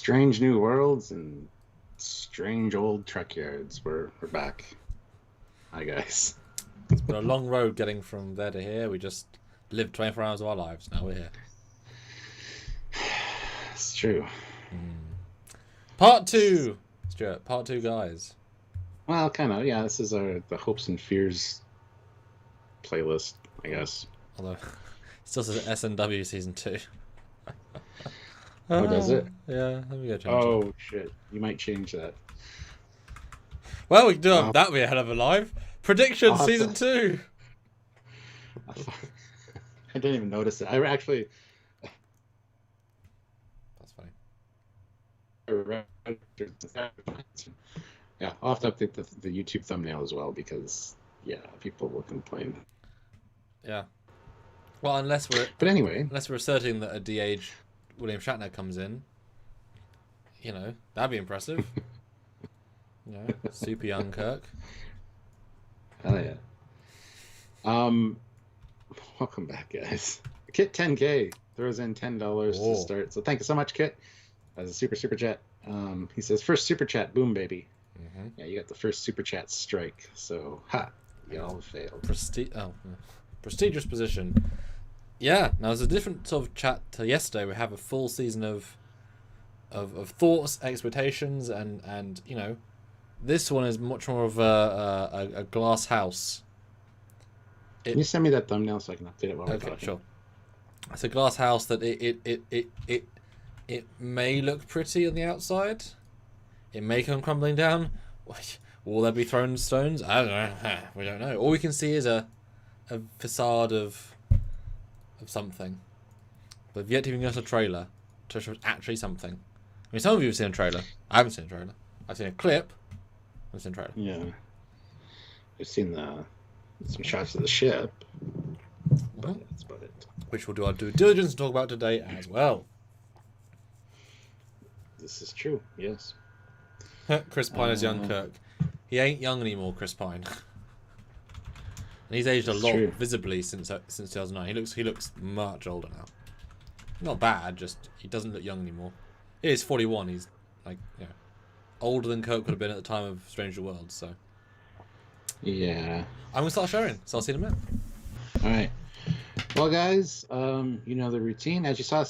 Strange new worlds and strange old Trekyards. We're back. Hi guys. It's been a long road getting from there to here. We just lived 24 hours of our lives. Now we're here. It's true. Part 2, Stuart. Part 2, guys. Well, kind of. Yeah, this is the hopes and fears playlist, I guess. Although it still says SNW season 2. Oh, does it? Yeah, let me go change it. Oh shit! You might change that. Well, we can do that. That'd be a hell of a live prediction season 2. I didn't even notice it. I actually. That's funny. Yeah, I'll have to update the YouTube thumbnail as well because people will complain. Yeah. Well, unless we're asserting that a de-age William Shatner comes in, that'd be impressive. Super young Kirk. Hell yeah. Welcome back, guys. Kit 10K throws in $10 to start. So thank you so much, Kit. As a super chat. He says first super chat, boom baby. Mm-hmm. Yeah, you got the first super chat strike. So y'all failed. Prestigious position. Yeah, now there's a different sort of chat to yesterday. We have a full season of thoughts, expectations, and this one is much more of a glass house. Can you send me that thumbnail so I can update it while we're talking? Sure. It's a glass house that it may look pretty on the outside. It may come crumbling down. Will there be thrown stones? I don't know. We don't know. All we can see is a facade of something. But yet to even get a trailer to show actually something. I mean, some of you have seen a trailer. I haven't seen a trailer. I've seen a clip. I've seen a trailer. Yeah. I've seen some shots of the ship. But that's about it. Which we'll do our due diligence and talk about today as well. This is true, yes. Chris Pine is young Kirk. He ain't young anymore, Chris Pine. And he's aged a lot visibly since 2009. He looks much older now. Not bad, just he doesn't look young anymore. He is 41. He's older than Kirk would have been at the time of Stranger Worlds. So yeah, I'm gonna start sharing. So I'll see you in a minute. All right. Well, guys, you know the routine. As you saw,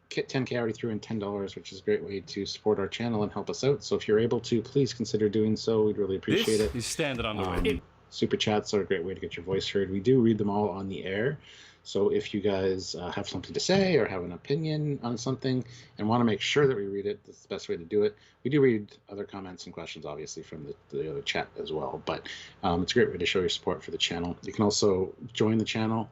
Kit 10K already threw in $10, which is a great way to support our channel and help us out. So if you're able to, please consider doing so. We'd really appreciate it. He's standing on the way. Super chats are a great way to get your voice heard. We do read them all on the air. So if you guys have something to say or have an opinion on something and want to make sure that we read it, that's the best way to do it. We do read other comments and questions, obviously, from the other chat as well. But it's a great way to show your support for the channel. You can also join the channel.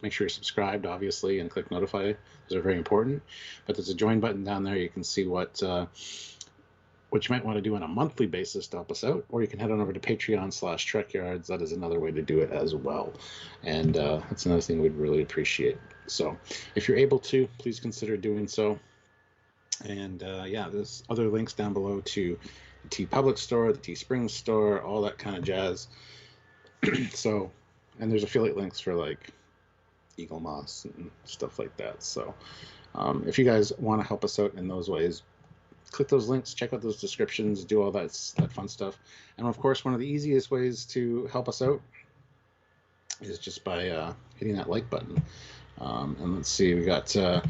Make sure you're subscribed, obviously, and click notify. Those are very important. But there's a join button down there. You can see what you might want to do on a monthly basis to help us out, or you can head on over to Patreon/Trekyards. That is another way to do it as well, and that's another thing we'd really appreciate. So if you're able to, please consider doing so. And there's other links down below to the TeePublic store, the Teespring store, all that kind of jazz. So, and there's affiliate links for like Eagle Moss and stuff like that. So if you guys want to help us out in those ways, click those links, check out those descriptions, do all that fun stuff. And of course, one of the easiest ways to help us out is just by hitting that like button. And let's see, we got, sorry,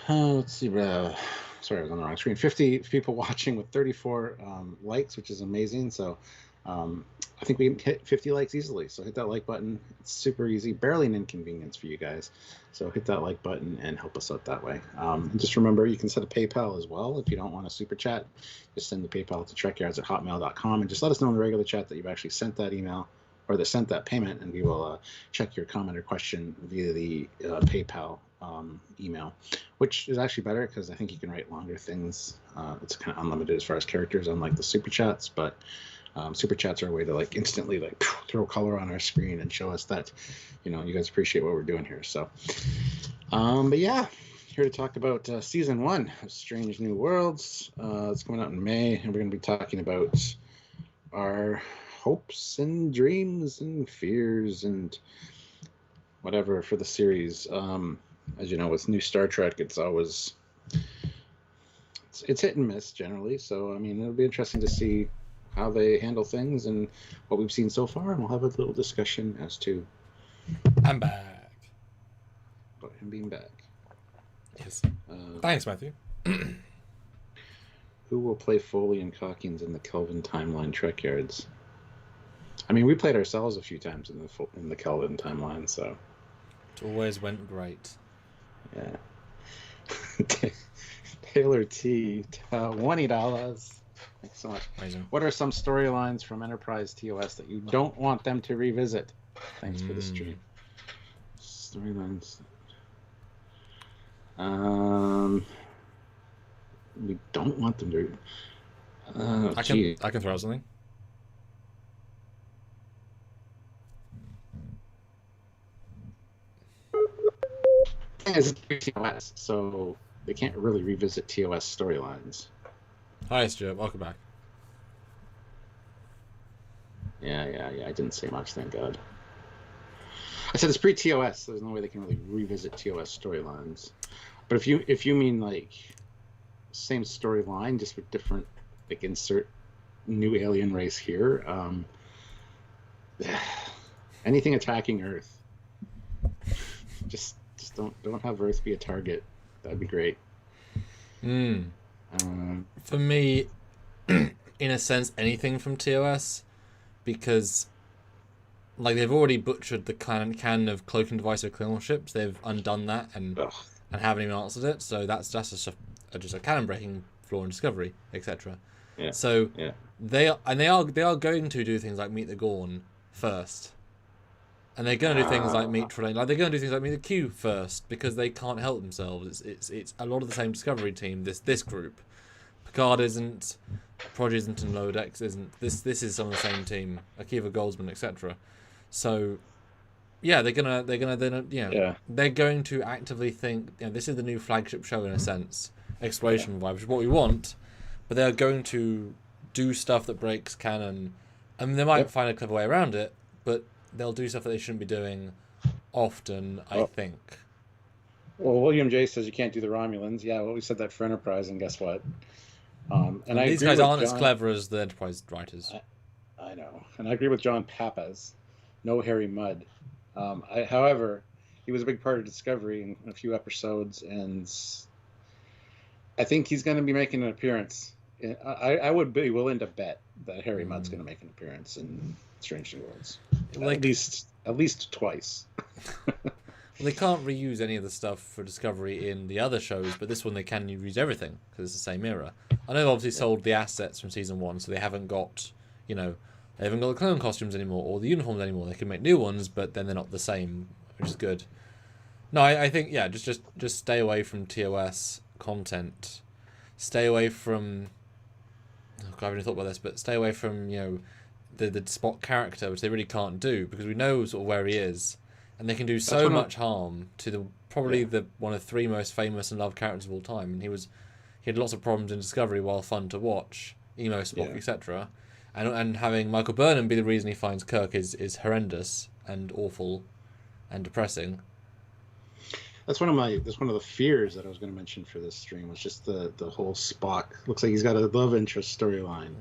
I was on the wrong screen. 50 people watching with 34 likes, which is amazing. So I think we can hit 50 likes easily. So hit that like button. It's super easy, barely an inconvenience for you guys. So hit that like button and help us out that way. And just remember, you can set a PayPal as well. If you don't want a super chat, just send the PayPal to trekyards@hotmail.com and just let us know in the regular chat that you've actually sent that email or that sent that payment, and we will check your comment or question via the PayPal email, which is actually better because I think you can write longer things. It's kind of unlimited as far as characters, unlike the super chats, but super chats are a way to like instantly like throw color on our screen and show us that you guys appreciate what we're doing here. So but yeah, here to talk about season 1 of Strange New Worlds. It's coming out in May, and we're going to be talking about our hopes and dreams and fears and whatever for the series. As you know, with new Star Trek, it's always it's hit and miss generally. So I mean, it'll be interesting to see how they handle things and what we've seen so far, and we'll have a little discussion as to. I'm back. About him being back. Yes. Thanks, Matthew. Who will play Foley and Calkins in the Kelvin timeline Trekyards? I mean, we played ourselves a few times in the Kelvin timeline, so it always went great. Yeah. Taylor T, $20. Thanks so much. Amazing. What are some storylines from Enterprise TOS that you don't want them to revisit? Thanks for the stream. Storylines. We don't want them to. I can throw out something. It's TOS, so they can't really revisit TOS storylines. Hi, Stuart. Welcome back. Yeah. I didn't say much, thank God. I said it's pre-TOS, so there's no way they can really revisit TOS storylines. But if you mean like same storyline, just with different, like insert new alien race here, anything attacking Earth, just don't have Earth be a target. That'd be great. For me, in a sense, anything from TOS, because like they've already butchered the canon of cloaking device of Klingon ships. They've undone that and haven't even answered it. So that's just a canon breaking flaw in Discovery, etc. Yeah. So they are going to do things like Meet the Gorn first. And they're going to do things like meet Trelane. Like they're going to do things like meet the Q first because they can't help themselves. It's a lot of the same Discovery team. This group, Picard isn't, Prodigy isn't, and Lower Decks isn't. This is some of the same team. Akiva Goldsman, etc. So, yeah, they're going to actively think. This is the new flagship show in a sense, exploration vibe, which is what we want. But they are going to do stuff that breaks canon. I mean, they might find a clever way around it, but they'll do stuff that they shouldn't be doing often, I think. Well, William J. says you can't do the Romulans. Yeah, well, we said that for Enterprise, and guess what? And these guys aren't as clever as the Enterprise writers. I know. And I agree with John Pappas. No Harry Mudd. However, he was a big part of Discovery in a few episodes, and I think he's going to be making an appearance. I would be willing to bet that Harry Mudd's going to make an appearance in Strange New Worlds. At least twice. Well, they can't reuse any of the stuff for Discovery in the other shows, but this one they can reuse everything because it's the same era. I know they've obviously sold the assets from season 1, so they haven't got, they haven't got the clone costumes anymore or the uniforms anymore. They can make new ones, but then they're not the same, which is good. No, I think just stay away from TOS content. Stay away from. Oh God, I haven't thought about this, but stay away from the Spock character, which they really can't do because we know sort of where he is, and they can do so much harm to the one of the 3 most famous and loved characters of all time. And he had lots of problems in Discovery while fun to watch, emo Spock, etc. And having Michael Burnham be the reason he finds Kirk is horrendous and awful and depressing. That's one of the fears that I was going to mention for this stream was just the whole Spock. Looks like he's got a love interest storyline.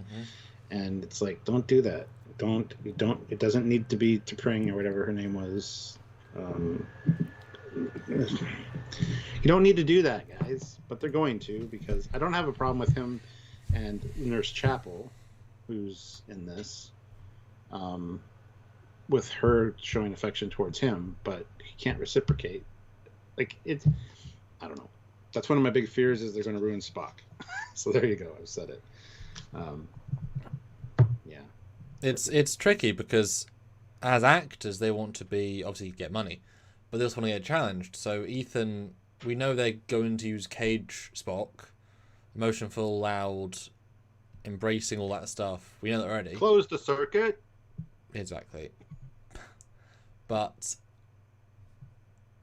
And it's like, don't do that. It doesn't need to be T'Pring or whatever her name was. You don't need to do that, guys. But they're going to, because I don't have a problem with him and Nurse Chapel, who's in this, with her showing affection towards him, but he can't reciprocate. Like, I don't know. That's one of my big fears is they're going to ruin Spock. So there you go. I've said it. It's tricky because as actors they want to be obviously get money, but they also want to get challenged. So Ethan, we know they're going to use cage Spock, emotionful, loud, embracing all that stuff. We know that already. Close the circuit. Exactly. But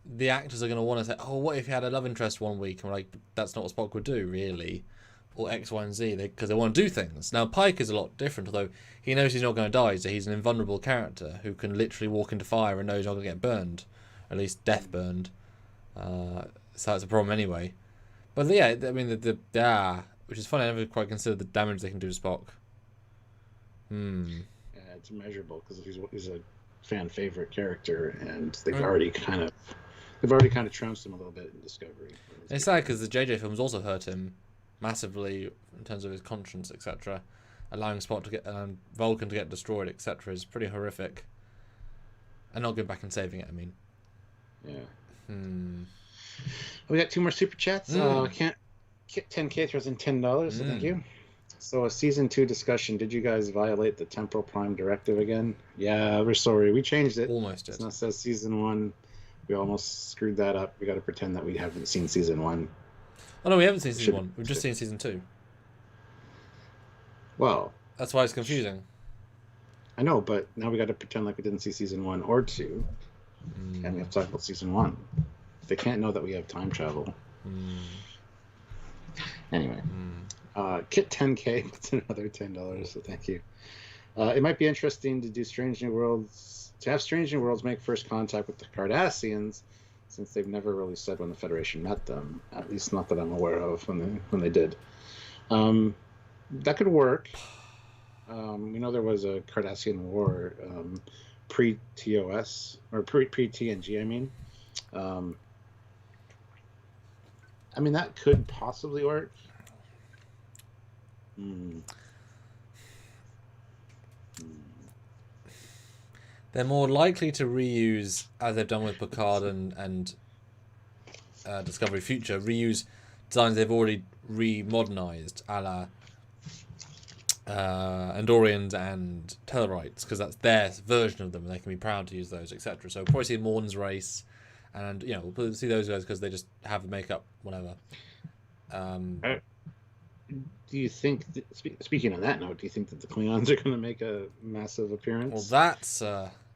the actors are going to want to say, oh, what if you had a love interest one week? And we're like, that's not what Spock would do, really. Or X, Y, and Z, because they want to do things. Now, Pike is a lot different, although he knows he's not going to die, so he's an invulnerable character who can literally walk into fire and knows he's not going to get burned. At least death burned. So that's a problem anyway. But yeah, I mean, which is funny. I never quite considered the damage they can do to Spock. Yeah, it's immeasurable because he's a fan favorite character, and they've Right. already kind of trounced him a little bit in Discovery. It's sad because the JJ films also hurt him massively in terms of his conscience, etc. Allowing Spock to get Vulcan to get destroyed, etc. is pretty horrific. And not going back and saving it. I mean, yeah. We got 2 more super chats. Can't 10K throws in $10. So thank you. So a season 2 discussion. Did you guys violate the Temporal Prime Directive again? Yeah, we're sorry. We changed it. Almost did. It now says season 1. We almost screwed that up. We got to pretend that we haven't seen season 1. Oh no, we haven't seen season 1. We've just seen season 2. Well, that's why it's confusing. I know, but now we got to pretend like we didn't see season 1 or 2, and we have to talk about season 1. They can't know that we have time travel. Anyway, Kit 10K puts another $10, so thank you. It might be interesting to do Strange New Worlds, to have Strange New Worlds make first contact with the Cardassians, since they've never really said when the Federation met them, at least not that I'm aware of when they did. That could work. We know there was a Cardassian war pre-TOS, or pre-TNG, I mean. I mean, that could possibly work. They're more likely to reuse, as they've done with Picard and Discovery Future, reuse designs they've already remodernized, a la Andorians and Tellarites, because that's their version of them, and they can be proud to use those, etc. So we'll probably see Morn's race, and we'll see those guys because they just have the makeup, whatever. Do you think, speaking on that note, do you think that the Klingons are going to make a massive appearance? Well, that's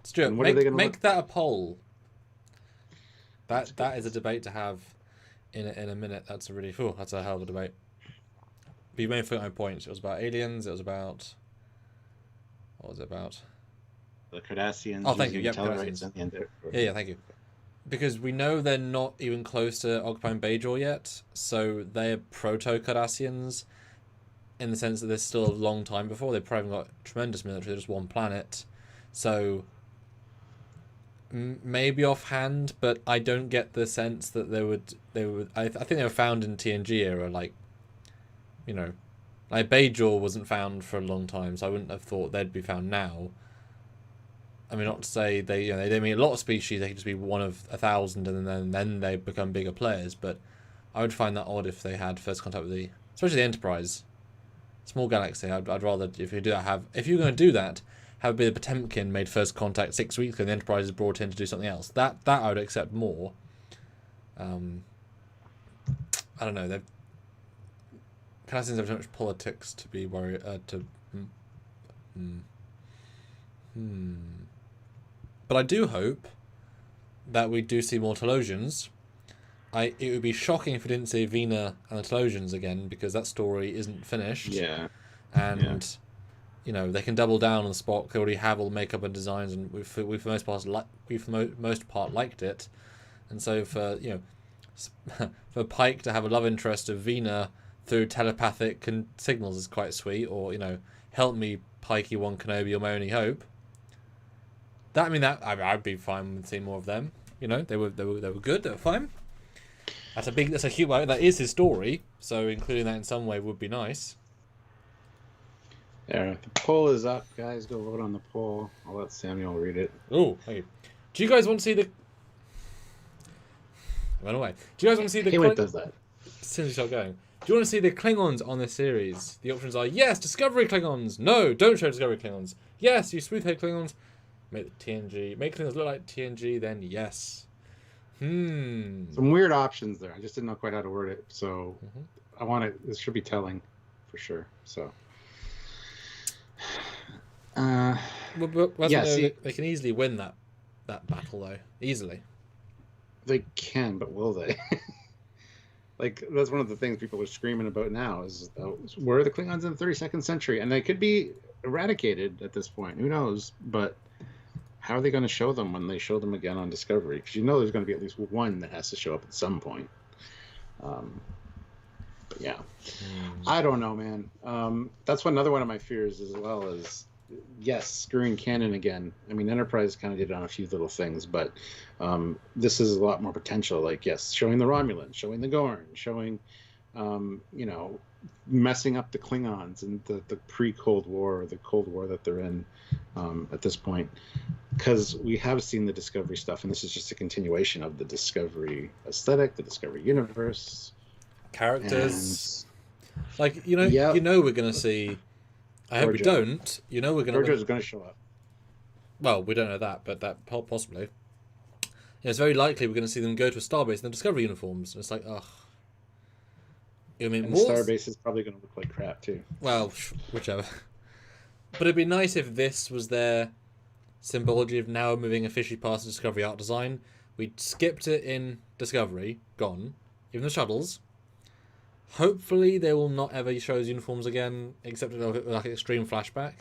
Stuart. Make that a poll. That is a debate to have in a minute. That's that's a hell of a debate. But you made my points. It was about aliens. It was about, what was it about? The Cardassians. Oh, thank you. Yep, Tellarites Cardassians. Yeah, thank you. Because we know they're not even close to occupying Bajor yet, so they're proto-Cardassians in the sense that there's still a long time before. They've probably got tremendous military. They're just one planet. So maybe offhand, but I don't get the sense that they would. I think they were found in TNG era, like Bajor wasn't found for a long time, so I wouldn't have thought they'd be found now. I mean, not to say they meet a lot of species. They could just be one of 1,000, and then they become bigger players. But I would find that odd if they had first contact with especially the Enterprise, small galaxy. I'd rather, if you do that, if you're going to do that, have a bit of Potemkin made first contact 6 weeks ago, and the Enterprise is brought in to do something else. That I would accept more. I don't know. Cardassians have too much politics to be worried. But I do hope that we do see more Telosians. It would be shocking if we didn't see Vina and the Telosians again, because that story isn't finished. Yeah. And they can double down on Spock. They already have all the makeup and designs, and we for the most part liked it. And so for for Pike to have a love interest of Vina through telepathic signals is quite sweet. Or help me, Pikey One Kenobi, you're my only hope. I'd be fine with seeing more of them. They were good. They were fine. That's a huge. That is his story. So including that in some way would be nice. There, the poll is up, guys. Go vote on the poll. I'll let Samuel read it. Oh, thank you. Do you guys want to see the? I went away. Do you guys want to see the? K-Wait does that. As soon as you start going. Do you want to see the Klingons on this series? The options are yes, Discovery Klingons. No, don't show Discovery Klingons. Yes, you smoothhead Klingons. Make Klingons look like TNG. Then yes. Some weird options there. I just didn't know quite how to word it, so I want it. This should be telling, for sure. So. They can easily win that battle though. Easily. They can, but will they? Like, that's one of the things people are screaming about now is where are the Klingons in the 32nd century? And they could be eradicated at this point. Who knows? But how are they going to show them when they show them again on Discovery? Because there's going to be at least one that has to show up at some point. But But yeah, I don't know, man. That's another one of my fears as well is, yes, screwing canon again. I mean, Enterprise kind of did it on a few little things, but this is a lot more potential. Like, yes, showing the Romulans, showing the Gorn, showing, you know, messing up the Klingons and the pre-Cold War, or the Cold War that they're in at this point. Because we have seen the Discovery stuff, and this is just a continuation of the Discovery aesthetic, the Discovery universe. Characters. Like, you know, Yep. you know we're going to see... I hope we Georgia. don't. You know we're going to... Georgia's going to show up. Well, we don't know that, but that possibly. Yeah, it's very likely we're going to see them go to a starbase in the Discovery uniforms. And it's like, ugh. I mean, And the starbase is probably going to look like crap, too. Well, whichever. But it'd be nice if this was their symbology of now moving officially past the Discovery art design. We skipped it in Discovery, gone. Even the shuttles. Hopefully they will not ever show those uniforms again, except like an extreme flashback.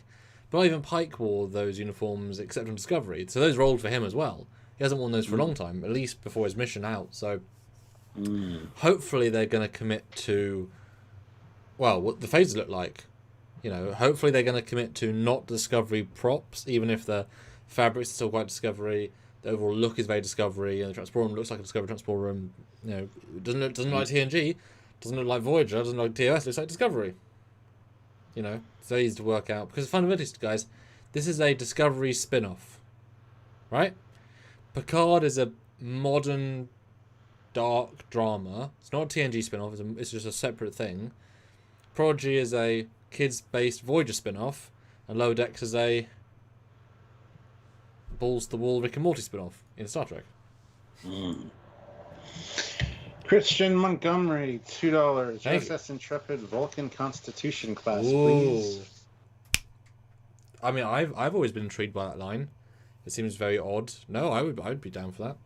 But not even Pike wore those uniforms except on Discovery. So those were old for him as well. He hasn't worn those for a long time, at least before his mission out. So hopefully they're going to commit to, well, what the phases look like. You know, hopefully they're going to commit to not Discovery props, even if the fabrics are still quite Discovery. The overall look is very Discovery, and the transport room looks like a Discovery transport room. You know, it doesn't look like TNG, doesn't look like Voyager, doesn't look like TOS, looks like Discovery. You know, it's very easy to work out. Because fundamentally, guys, this is a Discovery spin-off. Right? Picard is a modern, dark drama. It's not a TNG spin-off, it's just a separate thing. Prodigy is a kids-based Voyager spin-off, and Lower Decks is a balls-to-the-wall Rick and Morty spin-off in Star Trek. Christian Montgomery, $2. Thank you. USS Intrepid Vulcan Constitution class, Ooh. please. I mean, I've always been intrigued by that line. It seems very odd. No, I would be down for that.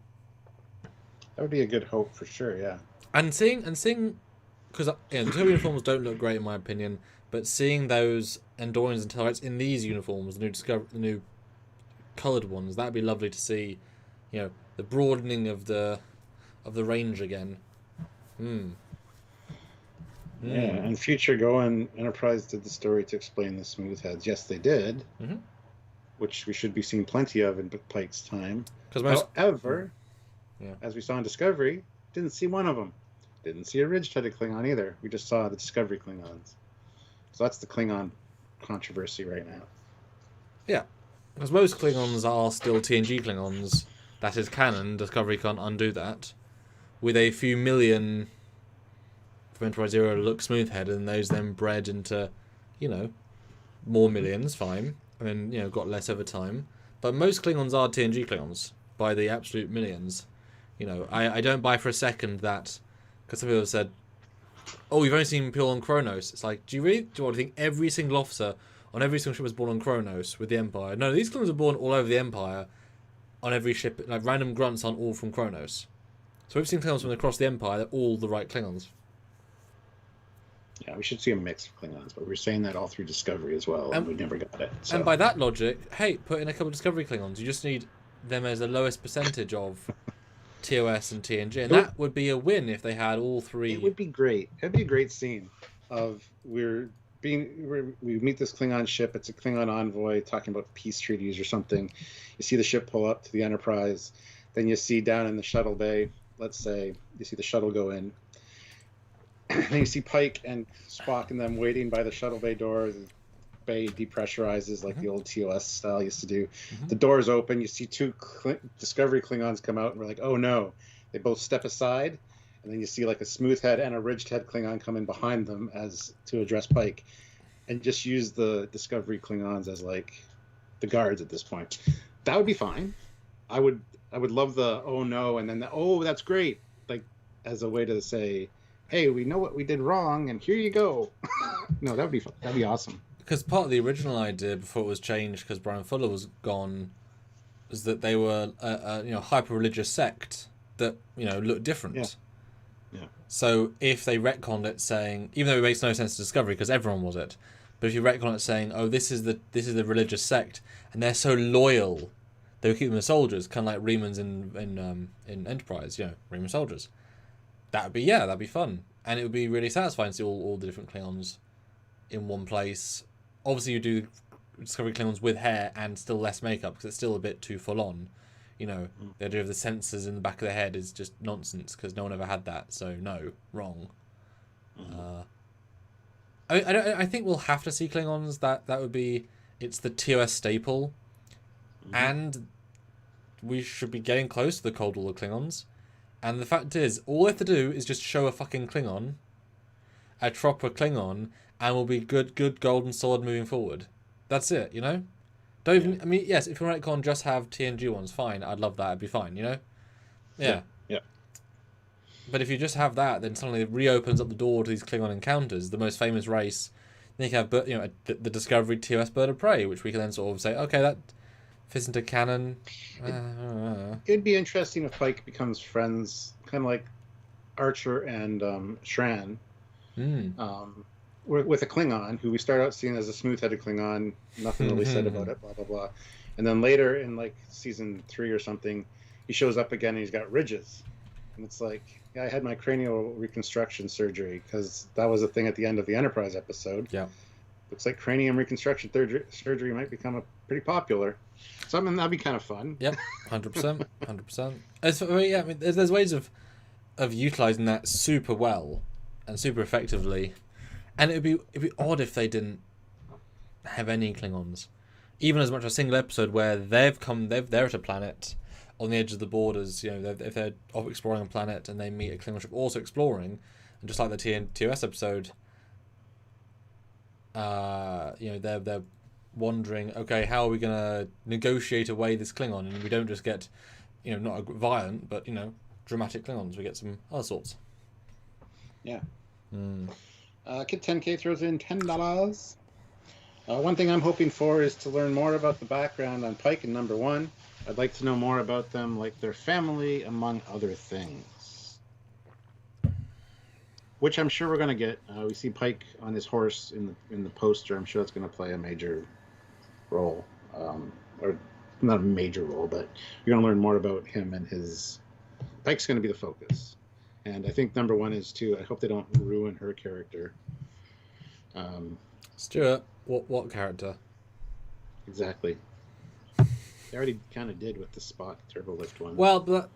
That would be a good hope for sure, yeah. And seeing, because the Discovery uniforms don't look great in my opinion, but seeing those Andorians and Tellards in these uniforms, the new coloured ones, that'd be lovely to see. You know, the broadening of the range again. Yeah, and future going, Enterprise did the story to explain the smooth heads. Yes, they did, which we should be seeing plenty of in Pike's time. However, as we saw in Discovery, didn't see one of them. Didn't see a ridge-headed Klingon either. We just saw the Discovery Klingons. So that's the Klingon controversy right now. Yeah, because most Klingons are still TNG Klingons. That is canon. Discovery can't undo that. With a few million from Enterprise Zero look smooth-headed, and those then bred into, you know, more millions, fine. I mean, you know, got less over time. But most Klingons are TNG Klingons by the absolute millions. You know, I don't buy for a second that, because some people have said, oh, we've only seen people on Kronos. It's like, do you think every single officer on every single ship was born on Kronos with the Empire? No, these Klingons are born all over the Empire on every ship. Like, random grunts aren't all from Kronos. So we've seen Klingons from across the Empire. They're all the right Klingons. Yeah, we should see a mix of Klingons, but we were saying that all through Discovery as well, and we never got it. So. And by that logic, hey, put in a couple of Discovery Klingons. You just need them as the lowest percentage of TOS and TNG, and that would be a win if they had all three. It would be great. It'd be a great scene of we meet this Klingon ship. It's a Klingon envoy talking about peace treaties or something. You see the ship pull up to the Enterprise. Then you see down in the shuttle bay, let's say, you see the shuttle go in. Then you see Pike and Spock and them waiting by the shuttle bay door. The bay depressurizes like the old TOS style used to do. The doors open. You see two Discovery Klingons come out, and we're like, oh no. They both step aside, and then you see like a smooth head and a ridged head Klingon come in behind them as to address Pike, and just use the Discovery Klingons as like the guards at this point. That would be fine. I would love the oh no, and then the oh that's great, like as a way to say, hey, we know what we did wrong, and here you go. No, that'd be fun. That'd be awesome. Because part of the original idea before it was changed, because Brian Fuller was gone, was that they were a hyper-religious sect that looked different. Yeah. So if they retconned it, saying, even though it makes no sense to Discovery because everyone was it, but if you retcon it saying, oh, this is the religious sect, and they're so loyal, they would keep them as soldiers, kind of like Remans in Enterprise, Reman soldiers. That'd be fun. and it would be really satisfying to see all the different Klingons in one place. Obviously, you do Discovery Klingons with hair and still less makeup because it's still a bit too full on. You know, the idea of the sensors in the back of their head is just nonsense because no one ever had that. So no, wrong. I think we'll have to see Klingons. That would be, it's the TOS staple, and we should be getting close to the Cold War Klingons. And the fact is, all they have to do is just show a fucking Klingon, a proper Klingon, and we'll be good golden solid moving forward. That's it, you know? Don't even, I mean, yes, if you want to just have TNG ones, fine, I'd love that, it'd be fine, you know? Yeah. But if you just have that, then suddenly it reopens up the door to these Klingon encounters, the most famous race. Then you can have, you know, the Discovery TOS Bird of Prey, which we can then sort of say, okay, that fits into canon. It'd be interesting if Pike becomes friends, kind of like Archer and Shran, with a Klingon, who we start out seeing as a smooth-headed Klingon, nothing really said about it, blah, blah, blah. And then later in, like, season 3 or something, he shows up again and he's got ridges. And it's like, yeah, I had my cranial reconstruction surgery, because that was a thing at the end of the Enterprise episode. Yeah. Looks like cranium reconstruction surgery might become pretty popular. So I mean, that'd be kind of fun. Yep, 100%, 100%. Yeah, I mean, there's ways of utilizing that super well and super effectively, and it'd be odd if they didn't have any Klingons, even as much as a single episode where they're at a planet on the edge of the borders. You know, if they're off exploring a planet and they meet a Klingon ship also exploring, and just like the TOS episode. You know, they're wondering, okay, how are we gonna negotiate away this Klingon, and we don't just get, you know, not violent, but, you know, dramatic Klingons. We get some other sorts. Yeah. Kid 10K throws in $10. One thing I'm hoping for is to learn more about the background on Pike and Number One. I'd like to know more about them, like their family, among other things. Which I'm sure we're going to get. We see Pike on his horse in the poster. I'm sure that's going to play a major role. Or not a major role, but you're going to learn more about him and his... Pike's going to be the focus. And I think Number One is too. I hope they don't ruin her character. Stuart, what character? Exactly. They already kind of did with the Spock Turbolift one. Well, but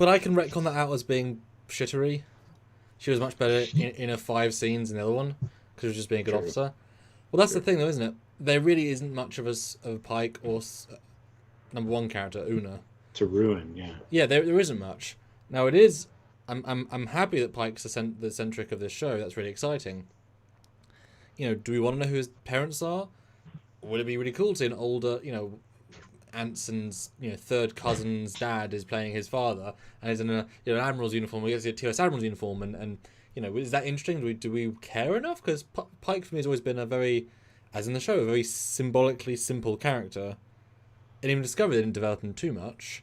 I can retcon that out as being shittery. She was much better in her 5 scenes in the other one because she was just being a good officer. Well, that's the thing, though, isn't it? There really isn't much of a Pike or Number One character, Una. To ruin, yeah. Yeah, there isn't much. Now it is. I'm happy that Pike's the centric of this show. That's really exciting. You know, do we want to know who his parents are? Would it be really cool to see an older, you know, Anson's, you know, third cousin's dad is playing his father, and he's in an admiral's uniform. We get to see a TOS admiral's uniform, and you know, is that interesting? Do we care enough? Because Pike for me has always been a very, as in the show, a very symbolically simple character. And even Discovery didn't develop him too much.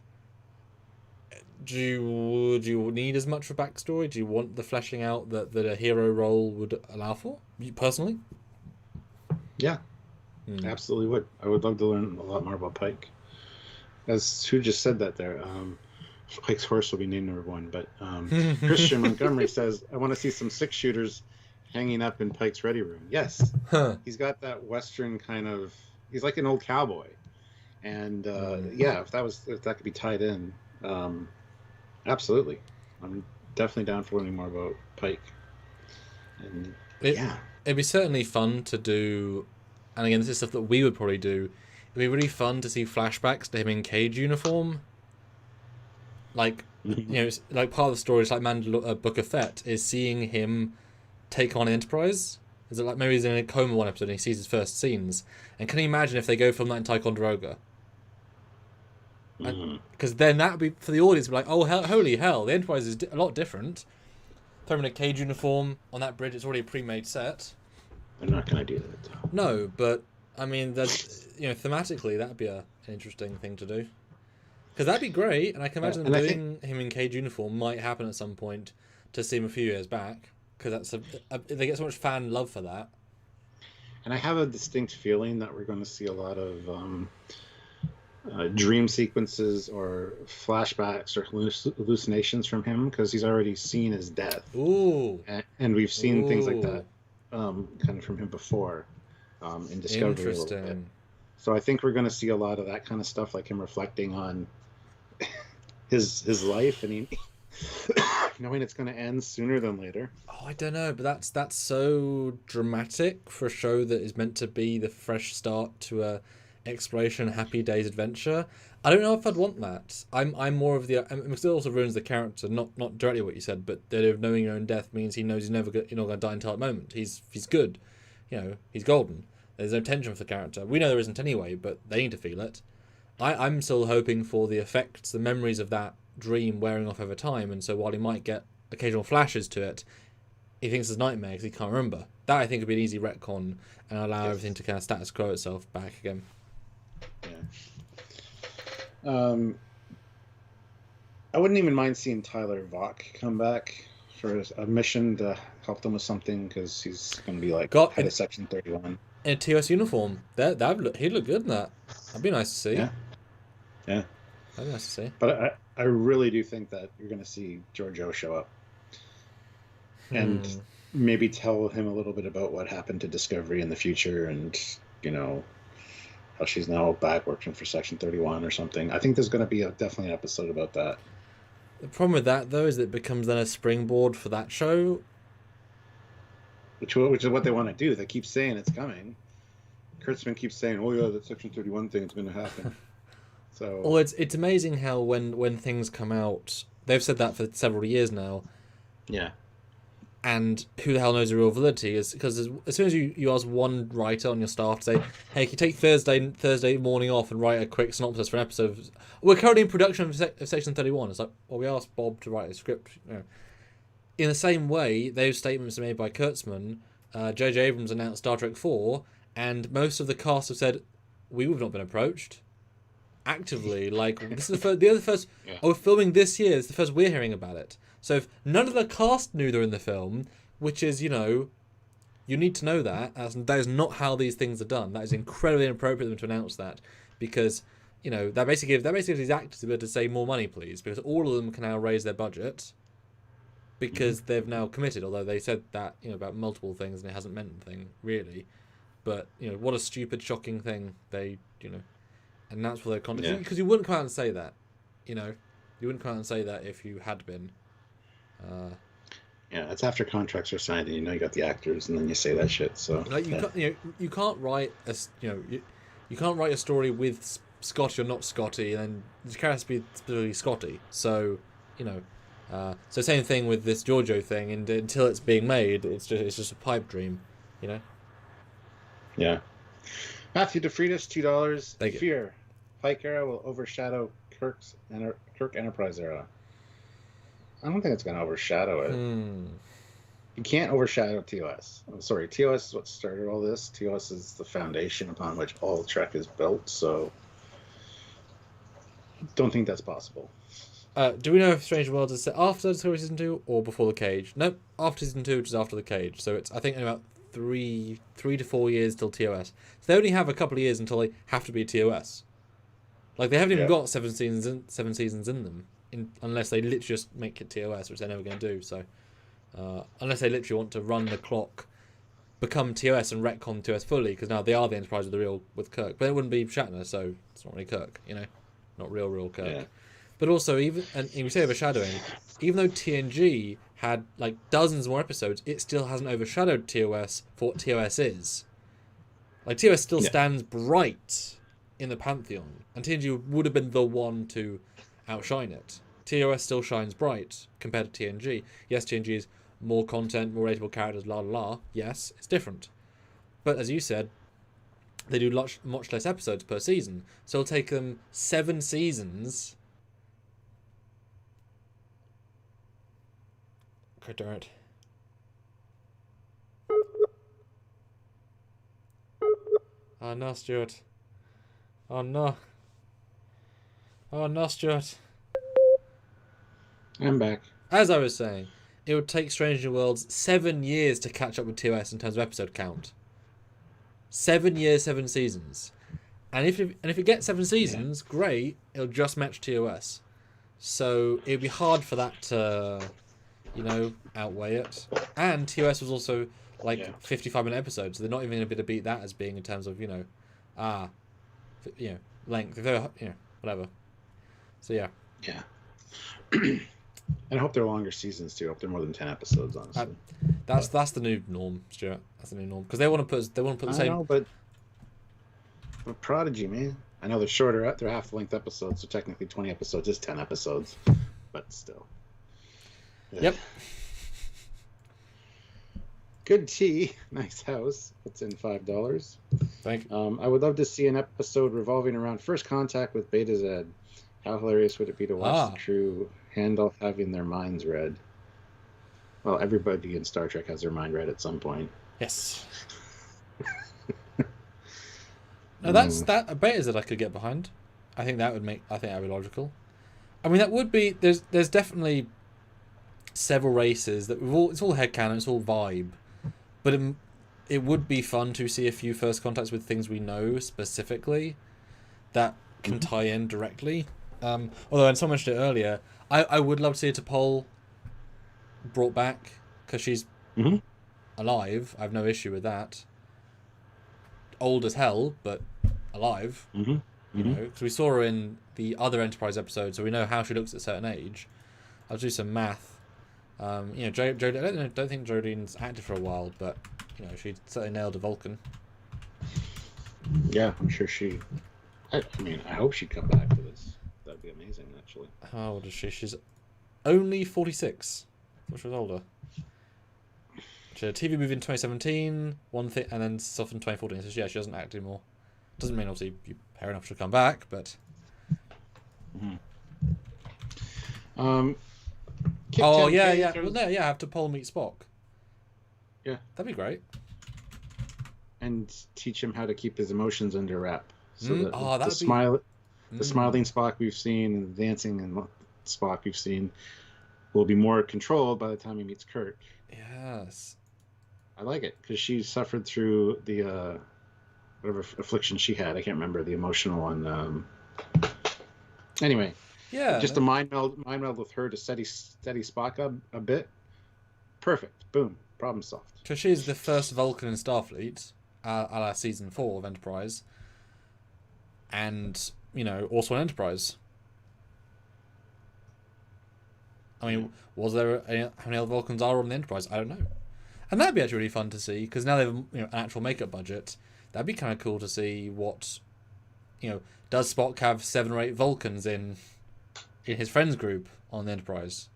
Do you need as much of a backstory? Do you want the fleshing out that a hero role would allow for? You personally? Yeah. Absolutely would. I would love to learn a lot more about Pike. As who just said that there, Pike's horse will be named Number One, but Christian Montgomery says, I want to see some 6-shooters hanging up in Pike's ready room. Yes. He's got that Western kind of, he's like an old cowboy. And yeah, if that could be tied in, absolutely. I'm definitely down for learning more about Pike. And it'd be certainly fun to do. And again, this is stuff that we would probably do. It'd be really fun to see flashbacks to him in cage uniform. Like, you know, like part of the story, it's like Book of Fett, is seeing him take on Enterprise. Is it like maybe he's in a coma one episode and he sees his first scenes? And can you imagine if they go film that in Ticonderoga? Because then that would be, for the audience, be like, oh, holy hell, the Enterprise is a lot different. Throw him in a cage uniform on that bridge, it's already a pre-made set. They're not going to do that. No, but I mean, there's, you know, thematically that'd be an interesting thing to do. Because that'd be great, and I can imagine doing him in cage uniform might happen at some point to see him a few years back. Because that's they get so much fan love for that. And I have a distinct feeling that we're going to see a lot of dream sequences or flashbacks or hallucinations from him, because he's already seen his death. Ooh. And we've seen things like Ooh. that kind of from him before in Discovery. Interesting. So I think we're going to see a lot of that kind of stuff, like him reflecting on his life, and he knowing it's going to end sooner than later. Oh, I don't know, but that's so dramatic for a show that is meant to be the fresh start to a exploration, happy days adventure. I don't know if I'd want that. I'm more of the. It also ruins the character. Not directly what you said, but the idea of knowing your own death means he knows you're not going to die until that moment. He's good, he's golden. There's no tension for the character. We know there isn't anyway, but they need to feel it. I'm still hoping for the effects, the memories of that dream wearing off over time, and so while he might get occasional flashes to it, he thinks it's a nightmare because he can't remember. That I think would be an easy retcon and allow everything to kind of status quo itself back again. Yeah. I wouldn't even mind seeing Tyler Vaughn come back for a mission to help them with something, because he's going to be like head of Section 31. In a TOS uniform. He'd look good in that. That'd be nice to see. Yeah. That'd be nice to see. But I really do think that you're going to see Giorgio show up. And maybe tell him a little bit about what happened to Discovery in the future, and, how she's now back working for Section 31 or something. I think there's going to be definitely an episode about that. The problem with that, though, is that it becomes then a springboard for that show. Which is what they want to do. They keep saying it's coming. Kurtzman keeps saying, "Oh yeah, that Section 31 thing is going to happen." So. Well, it's amazing how when things come out, they've said that for several years now. Yeah. And who the hell knows the real validity is, because as soon as you ask one writer on your staff to say, "Hey, can you take Thursday morning off and write a quick synopsis for an episode? We're currently in production of Section 31." It's like, well, we asked Bob to write a script. In the same way, those statements are made by Kurtzman. J.J. Abrams announced Star Trek 4, and most of the cast have said, "We've not been approached actively." Like, this is the other first. Yeah. Oh, we're filming this year. It's the first we're hearing about it. So if none of the cast knew they're in the film, which is, you need to know that. That is not how these things are done. That is incredibly inappropriate of them to announce that, because, that basically gives these actors the ability to say more money, please, because all of them can now raise their budget because they've now committed, although they said that, about multiple things and it hasn't meant anything, really. But, what a stupid, shocking thing they, and that's for their content. Because you wouldn't come out and say that, You wouldn't come out and say that if you had been. Yeah, it's after contracts are signed and you got the actors, and then you say that shit. So you can't write you can't write a story with Scotty or not Scotty, and then the character has to be specifically Scotty. So so same thing with this Giorgio thing, and until it's being made, it's just a pipe dream, Yeah. Matthew DeFreitas, $2. Thank you. Fear, Pike era will overshadow Kirk Enterprise era. I don't think it's going to overshadow it. You can't overshadow TOS. I'm sorry, TOS is what started all this. TOS is the foundation upon which all Trek is built, so don't think that's possible. Do we know if Strange Worlds is set after Discovery Season 2 or before The Cage? Nope, after Season 2, which is after The Cage. So it's, I think, in about 3 to 4 years till TOS. So they only have a couple of years until they have to be TOS. Like, they haven't even got 7 seasons in them. Unless they literally just make it TOS, which they're never going to do. So, unless they literally want to run the clock, become TOS and retcon TOS fully, because now they are the Enterprise with Kirk. But it wouldn't be Shatner, so it's not really Kirk, not real Kirk. Yeah. But also, we say overshadowing, even though TNG had like dozens more episodes, it still hasn't overshadowed TOS for what TOS is. Like, TOS still stands bright in the pantheon, and TNG would have been the one to outshine it. TOS still shines bright compared to TNG. Yes, TNG is more content, more relatable characters, la la la. Yes, it's different. But as you said, they do much less episodes per season. So it'll take them 7 seasons. Okay, darn it. Oh no, Stuart. Oh no. Oh no, Stuart. I'm back. As I was saying, it would take Strange New Worlds 7 years to catch up with TOS in terms of episode count. 7 years, 7 seasons. And if it gets 7 seasons, great. It'll just match TOS. So it'd be hard for that to, outweigh it. And TOS was also 55-minute episodes. So they're not even going to be able to beat that as being in terms of length. If they're whatever. So yeah. Yeah. And I hope they're longer seasons too. I hope they're more than 10 episodes. Honestly, that's the new norm, Stuart. That's the new norm because they want to put the same. I know, but Prodigy, man. I know they're shorter. They're half the length episodes, so technically 20 episodes is 10 episodes, but still. Yep. Good tea, nice house. Puts in $5. Thank you. I would love to see an episode revolving around first contact with Beta Z. How hilarious would it be to watch the crew handle having their minds read? Well, everybody in Star Trek has their mind read at some point. Yes. Now that's a Beta Z I could get behind. I think that would be logical. I mean, that would be there's definitely several races that it's all headcanon, it's all vibe, but it would be fun to see a few first contacts with things we know specifically that can tie in directly. Although, and someone mentioned it earlier, I would love to see a T'Pol brought back because she's alive. I have no issue with that. Old as hell, but alive. Because we saw her in the other Enterprise episode, so we know how she looks at a certain age. I'll do some math. I don't think Jodine's acted for a while, but she certainly nailed a Vulcan. Yeah, I'm sure she. I hope she'd come back for this. That'd be amazing, actually. How old is she? She's only 46. I thought she was older. She had a TV movie in 2017, and then stuff in 2014. So yeah, she doesn't act anymore. Doesn't mean obviously fair enough she'll come back, but. Oh yeah. Well, no, yeah. Have T'Pol meet Spock. Yeah, that'd be great. And teach him how to keep his emotions under wrap. So the smiling Spock we've seen and the dancing and Spock we've seen will be more controlled by the time he meets Kirk. Yes. I like it because she suffered through the whatever affliction she had. I can't remember the emotional one. Anyway, yeah, just a mind meld with her to steady Spock up a bit. Perfect. Boom. Problem solved. So she's the first Vulcan in Starfleet, a la season 4 of Enterprise, and also on Enterprise. I mean, was there how many other Vulcans are on the Enterprise? I don't know. And that'd be actually really fun to see because now they have an actual makeup budget. That'd be kind of cool to see what, does Spock have 7 or 8 Vulcans in his friends group on the Enterprise?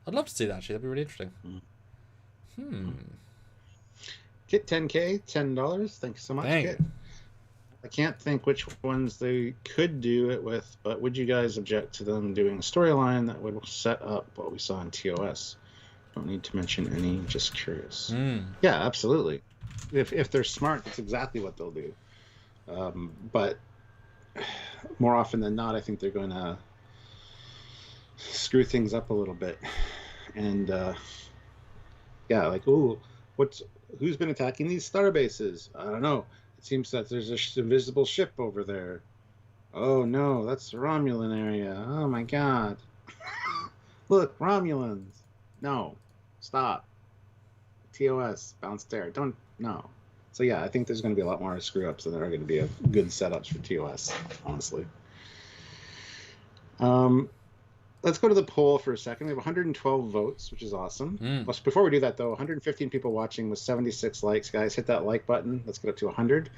I'd love to see that actually. That'd be really interesting. Kit 10K, $10. Thank you so much, Kit. I can't think which ones they could do it with, but would you guys object to them doing a storyline that would set up what we saw in TOS? Don't need to mention any, just curious. Yeah, absolutely. If they're smart, that's exactly what they'll do. But more often than not, I think they're going to screw things up a little bit. And who's been attacking these star bases? I don't know. It seems that there's an invisible ship over there. Oh no, that's the Romulan area. Oh my god. Look, Romulans. No. Stop. TOS. Bounce there. Don't. No. So yeah, I think there's going to be a lot more screw ups than there are going to be good setups for TOS, honestly. Let's go to the poll for a second. We have 112 votes, which is awesome. But before we do that, though, 115 people watching with 76 likes. Guys, hit that like button. Let's get up to 100.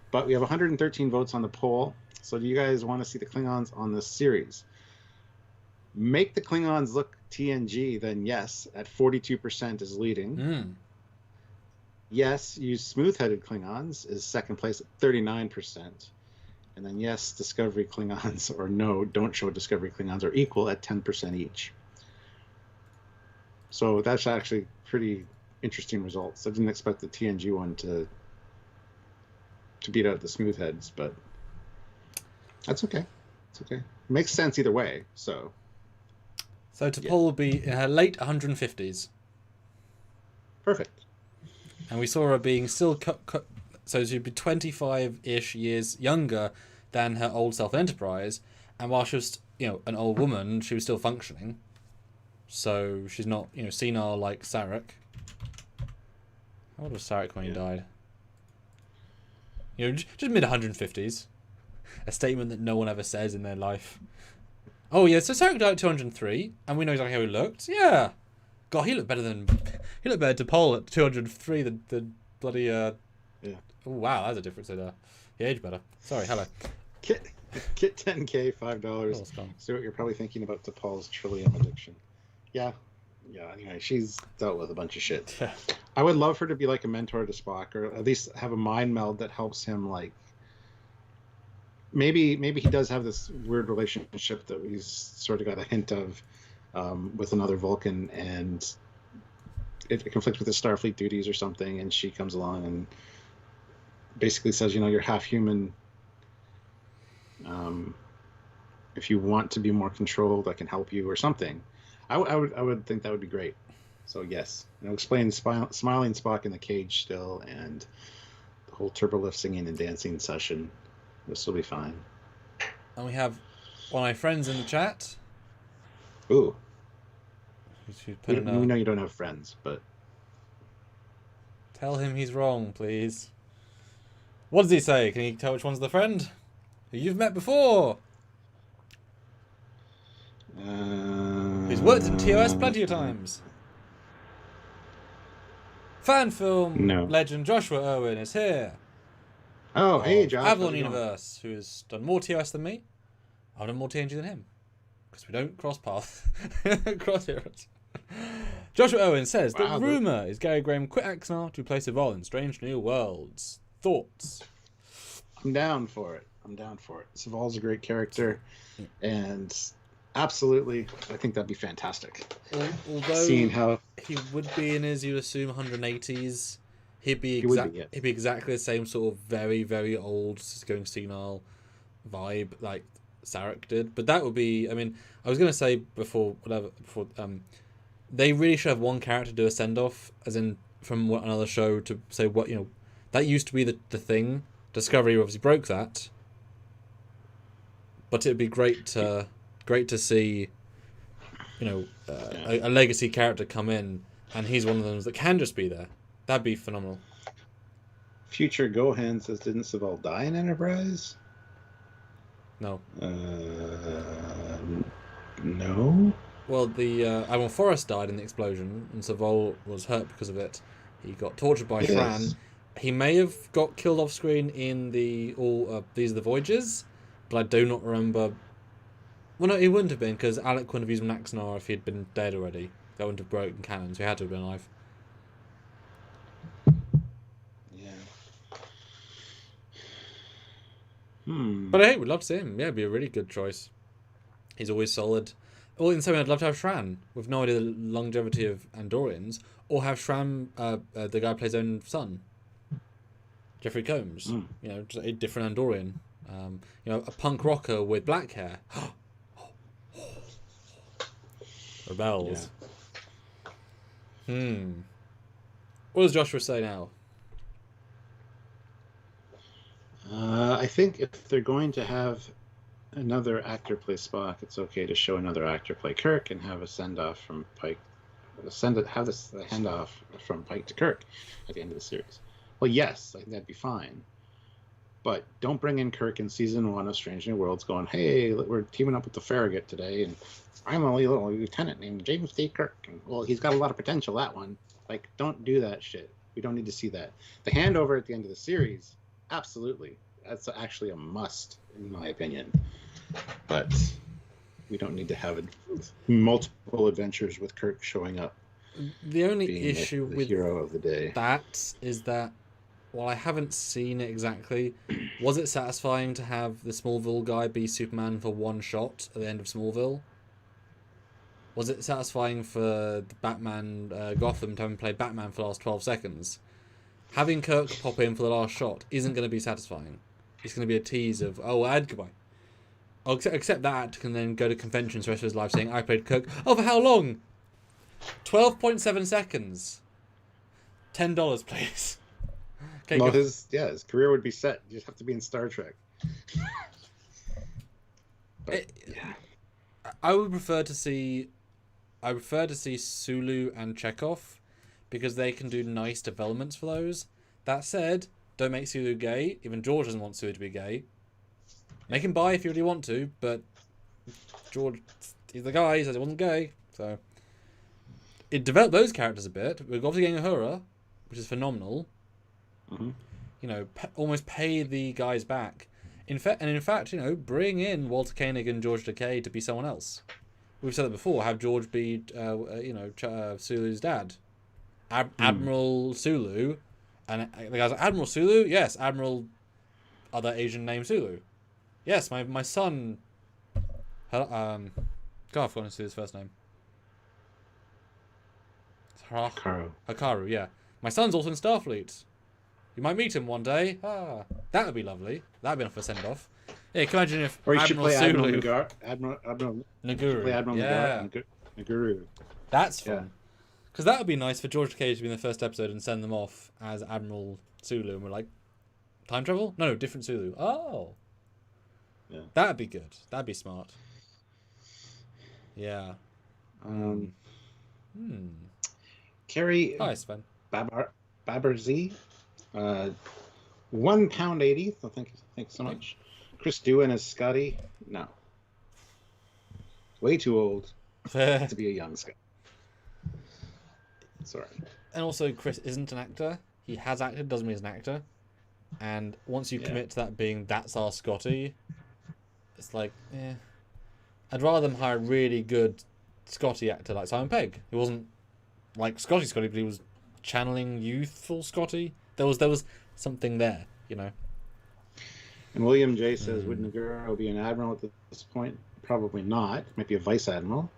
But we have 113 votes on the poll. So do you guys want to see the Klingons on this series? Make the Klingons look TNG, then yes, at 42% is leading. Yes, use smooth-headed Klingons is second place at 39%. And then yes, Discovery Klingons, or no, don't show Discovery Klingons, are equal at 10% each. So that's actually pretty interesting results. I didn't expect the TNG one to beat out the Smoothheads, but that's okay. It's okay. It makes sense either way. So T'Pol will be in her late 150s. Perfect. And we saw her being still So she'd be 25-ish years younger than her old self Enterprise, and while she was, an old woman, she was still functioning. So she's not, senile like Sarek. How old was Sarek when he died? Just mid-150s. A statement that no one ever says in their life. Oh yeah, so Sarek died at 203, and we know exactly how he looked. Yeah. God, he looked better to Paul at 203 than bloody Yeah. Oh wow, that's a difference in he aged better. Sorry, hello. Kit 10K, $5. Stuart, you're probably thinking about T'Pol's Trillium addiction. Yeah. Anyway, she's dealt with a bunch of shit. Yeah. I would love her to be like a mentor to Spock, or at least have a mind meld that helps him. Like, maybe he does have this weird relationship that we sort of got a hint of with another Vulcan, and it conflicts with his Starfleet duties or something. And she comes along and basically says, you're half human. If you want to be more controlled, I can help you or something. I would think that would be great. So yes, explain smiling Spock in the cage still, and the whole turbolift singing and dancing session. This will be fine. And we have one of my friends in the chat. Ooh. We know you don't have friends, but tell him he's wrong, please. What does he say? Can you tell which one's the friend who you've met before? He's worked in TOS plenty of times. Fan film legend Joshua Irwin is here. Oh, hey, Josh. Avalon Universe, who has done more TOS than me. I've done more TNG than him. Because we don't cross paths. Cross heroes. Joshua Irwin says that rumour is Gary Graham quit Axanar to replace Evolve in Strange New Worlds. Thoughts? I'm down for it. Saval's a great character, and absolutely, I think that'd be fantastic. Although seeing how he would be in his, you'd assume, 180s, he'd be exactly the same sort of very, very old, going senile vibe like Sarek did. But that would be, I was going to say before, they really should have one character do a send-off, as in from another show, to say what, that used to be the thing. Discovery obviously broke that. But it'd be great to see, a legacy character come in, and he's one of them that can just be there. That'd be phenomenal. Future Gohan says, didn't Saval die in Enterprise? No. No? Well, the Admiral Forrest died in the explosion, and Saval was hurt because of it. He got tortured by Shran. He may have got killed off screen in the These Are the Voyages, but I do not remember. Well, no, he wouldn't have been, because Alec wouldn't have used Naxanar if he'd been dead already. That wouldn't have broken canon, so he had to have been alive. Yeah. But hey, we'd love to see him. Yeah, it'd be a really good choice. He's always solid. Well, in the same way, I'd love to have Shran, with no idea the longevity of Andorians, or have Shran, the guy who plays his own son, Jeffrey Combs. Just a different Andorian. A punk rocker with black hair. Rebels. Yeah. What does Joshua say now? I think if they're going to have another actor play Spock, it's okay to show another actor play Kirk and have a send-off from Pike. Have this handoff from Pike to Kirk at the end of the series. Well, yes, I think that'd be fine. But don't bring in Kirk in season 1 of Strange New Worlds going, hey, we're teaming up with the Farragut today, and I'm a little lieutenant named James T. Kirk. And, well, he's got a lot of potential, that one. Like, don't do that shit. We don't need to see that. The handover at the end of the series, absolutely. That's actually a must, in my opinion. But we don't need to have multiple adventures with Kirk showing up. The only issue the with hero of the day. That is that, while I haven't seen it exactly, was it satisfying to have the Smallville guy be Superman for one shot at the end of Smallville? Was it satisfying for the Batman Gotham to have played Batman for the last 12 seconds? Having Kirk pop in for the last shot isn't going to be satisfying. It's going to be a tease of, goodbye. I'll accept that actor can then go to conventions the rest of his life saying, I played Kirk. Oh, for how long? 12.7 seconds. $10, please. Okay, Well, go. his career would be set. You just have to be in Star Trek. But yeah, I would prefer to see. I prefer to see Sulu and Chekhov because they can do nice developments for those. That said, don't make Sulu gay. Even George doesn't want Sulu to be gay. Make him bi if you really want to, but George, he's the guy. He says he wasn't gay, so it developed those characters a bit. We're obviously getting Uhura, which is phenomenal. mm-hmm. You know, almost pay the guys back. In fact, you know, bring in Walter Koenig and George Takei to be someone else. We've said it before. Have George be, Sulu's dad, Admiral Sulu, and the guy's like, Admiral Sulu. Yes, Admiral, other Asian name Sulu. Yes, my son. God, I've forgotten Sulu's first name. Hikaru. Yeah, my son's also in Starfleet. You might meet him one day. That would be lovely. That'd be enough for a send off. Yeah, can you imagine if Or you should play Sulu... Admiral Naguru. Play Admiral Naguru. That's fun. Because that would be nice for George Takei to be in the first episode and send them off as Admiral Sulu, and we're like, time travel? No, different Sulu. Oh. Yeah. That'd be good. That'd be smart. Yeah. Carrie Hi, Sven. Baberzi, £1.80. So thanks so much. Chris Doohan as Scotty. No, way too old to be a young Scotty. Sorry. And also, Chris isn't an actor. He has acted, doesn't mean he's an actor. And once you commit to that being that's our Scotty, it's like, I'd rather them hire a really good Scotty actor like Simon Pegg. He wasn't like Scotty, but he was channeling youthful Scotty. There was something there, you know. And William J says, would Naguro be an admiral at this point? Probably not. Might be a vice admiral.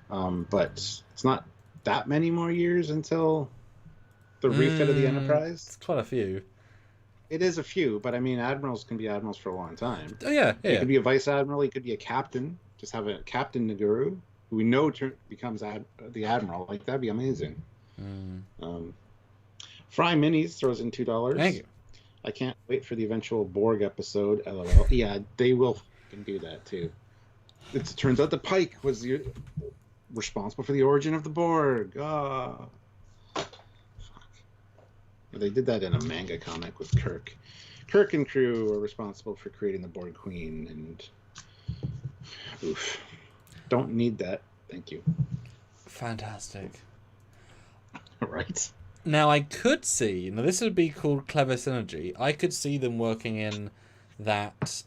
But it's not that many more years until the refit of the Enterprise. It's quite a few. It is a few, but I mean, admirals can be admirals for a long time. Oh, yeah. He could be a vice admiral. He could be a captain. Just have a Captain Naguru, who we know becomes the admiral. Like, that'd be amazing. Fry Minis throws in $2. Thank you. I can't wait for the eventual Borg episode. LOL. Yeah, they will do that too. It turns out the Pike was responsible for the origin of the Borg. Fuck. They did that in a manga comic with Kirk. Kirk and crew were responsible for creating the Borg Queen, and oof, don't need that. Thank you. Fantastic. Right. Now, I could see... Now, this would be called clever synergy. I could see them working in that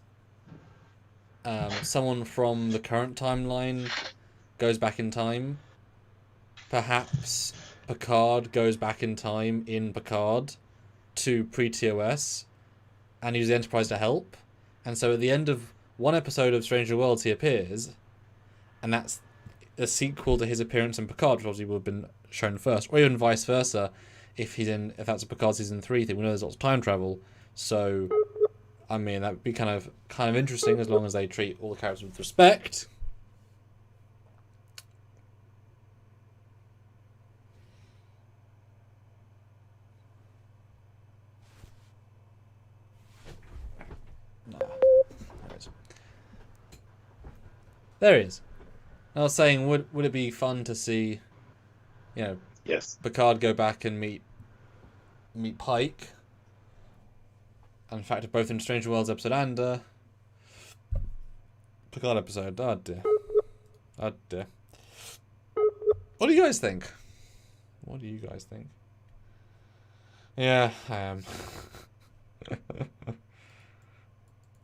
someone from the current timeline goes back in time. Perhaps Picard goes back in time in Picard to pre-TOS and use the Enterprise to help. And so at the end of one episode of Stranger Worlds, he appears, and that's a sequel to his appearance in Picard, which obviously would have been shown first, or even vice versa. If that's a Picard season 3 thing, we know there's lots of time travel. So, I mean, that would be kind of interesting as long as they treat all the characters with respect. There he is. I was saying, would it be fun to see, Yes, Picard go back and meet Pike? And in fact, both in Stranger Worlds episode and Picard episode. Oh dear. Oh dear. What do you guys think? Yeah, I am.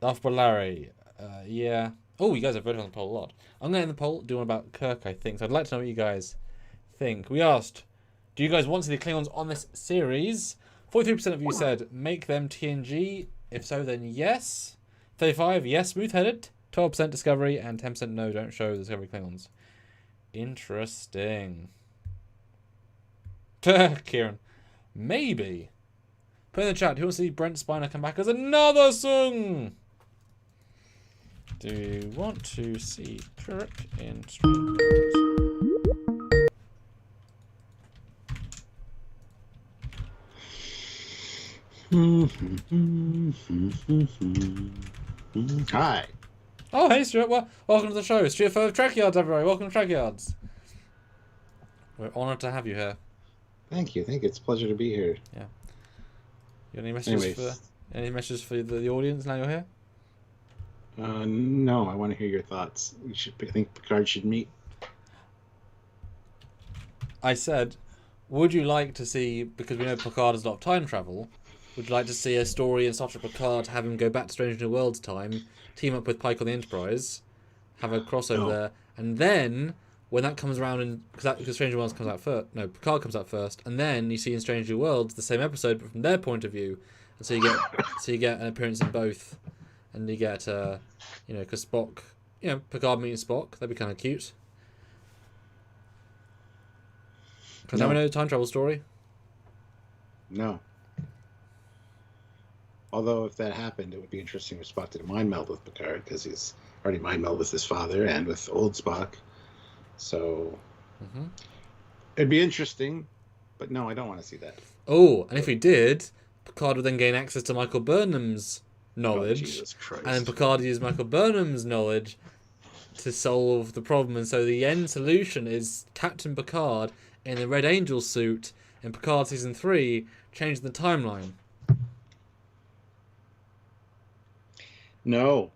Darth Larry. Yeah. Oh, you guys have voted on the poll a lot. I'm going to end the poll doing about Kirk, I think. So I'd like to know what you guys think. We asked, do you guys want to see the Klingons on this series? 43% of you said make them TNG. If so, then yes. 35%, yes, smooth-headed. 12% Discovery, and 10% no, don't show the Discovery Klingons. Interesting. Kieran. Maybe. Put in the chat, who wants to see Brent Spiner come back as another Sung? Do you want to see Kirk in Stranger Worlds? Hi. Oh, hey, Stuart. Welcome to the show. Stuart of Trekyards, everybody. Welcome to Trekyards. We're honoured to have you here. Thank you. It's a pleasure to be here. Yeah. You got any messages for the audience now you're here? No, I want to hear your thoughts. I think Picard should meet. I said, would you like to see, because we know Picard has a lot of time travel, would you like to see a story in Star Trek Picard, have him go back to Strange New Worlds time, team up with Pike on the Enterprise, have a crossover there, and then when that comes around, because Strange New Worlds comes out first, no, Picard comes out first, and then you see in Strange New Worlds the same episode but from their point of view, and so you get an appearance in both, and you get because Spock, Picard meeting Spock, that'd be kind of cute. Because now we know the time travel story. No. Although if that happened, it would be interesting for Spock to mind meld with Picard, because he's already mind melded with his father and with old Spock. So it'd be interesting, but no, I don't want to see that. Oh, and if he did, Picard would then gain access to Michael Burnham's knowledge, Jesus Christ. and then Picard used Michael Burnham's knowledge to solve the problem. And so the end solution is Captain Picard in the Red Angel suit in Picard Season 3, changing the timeline. No.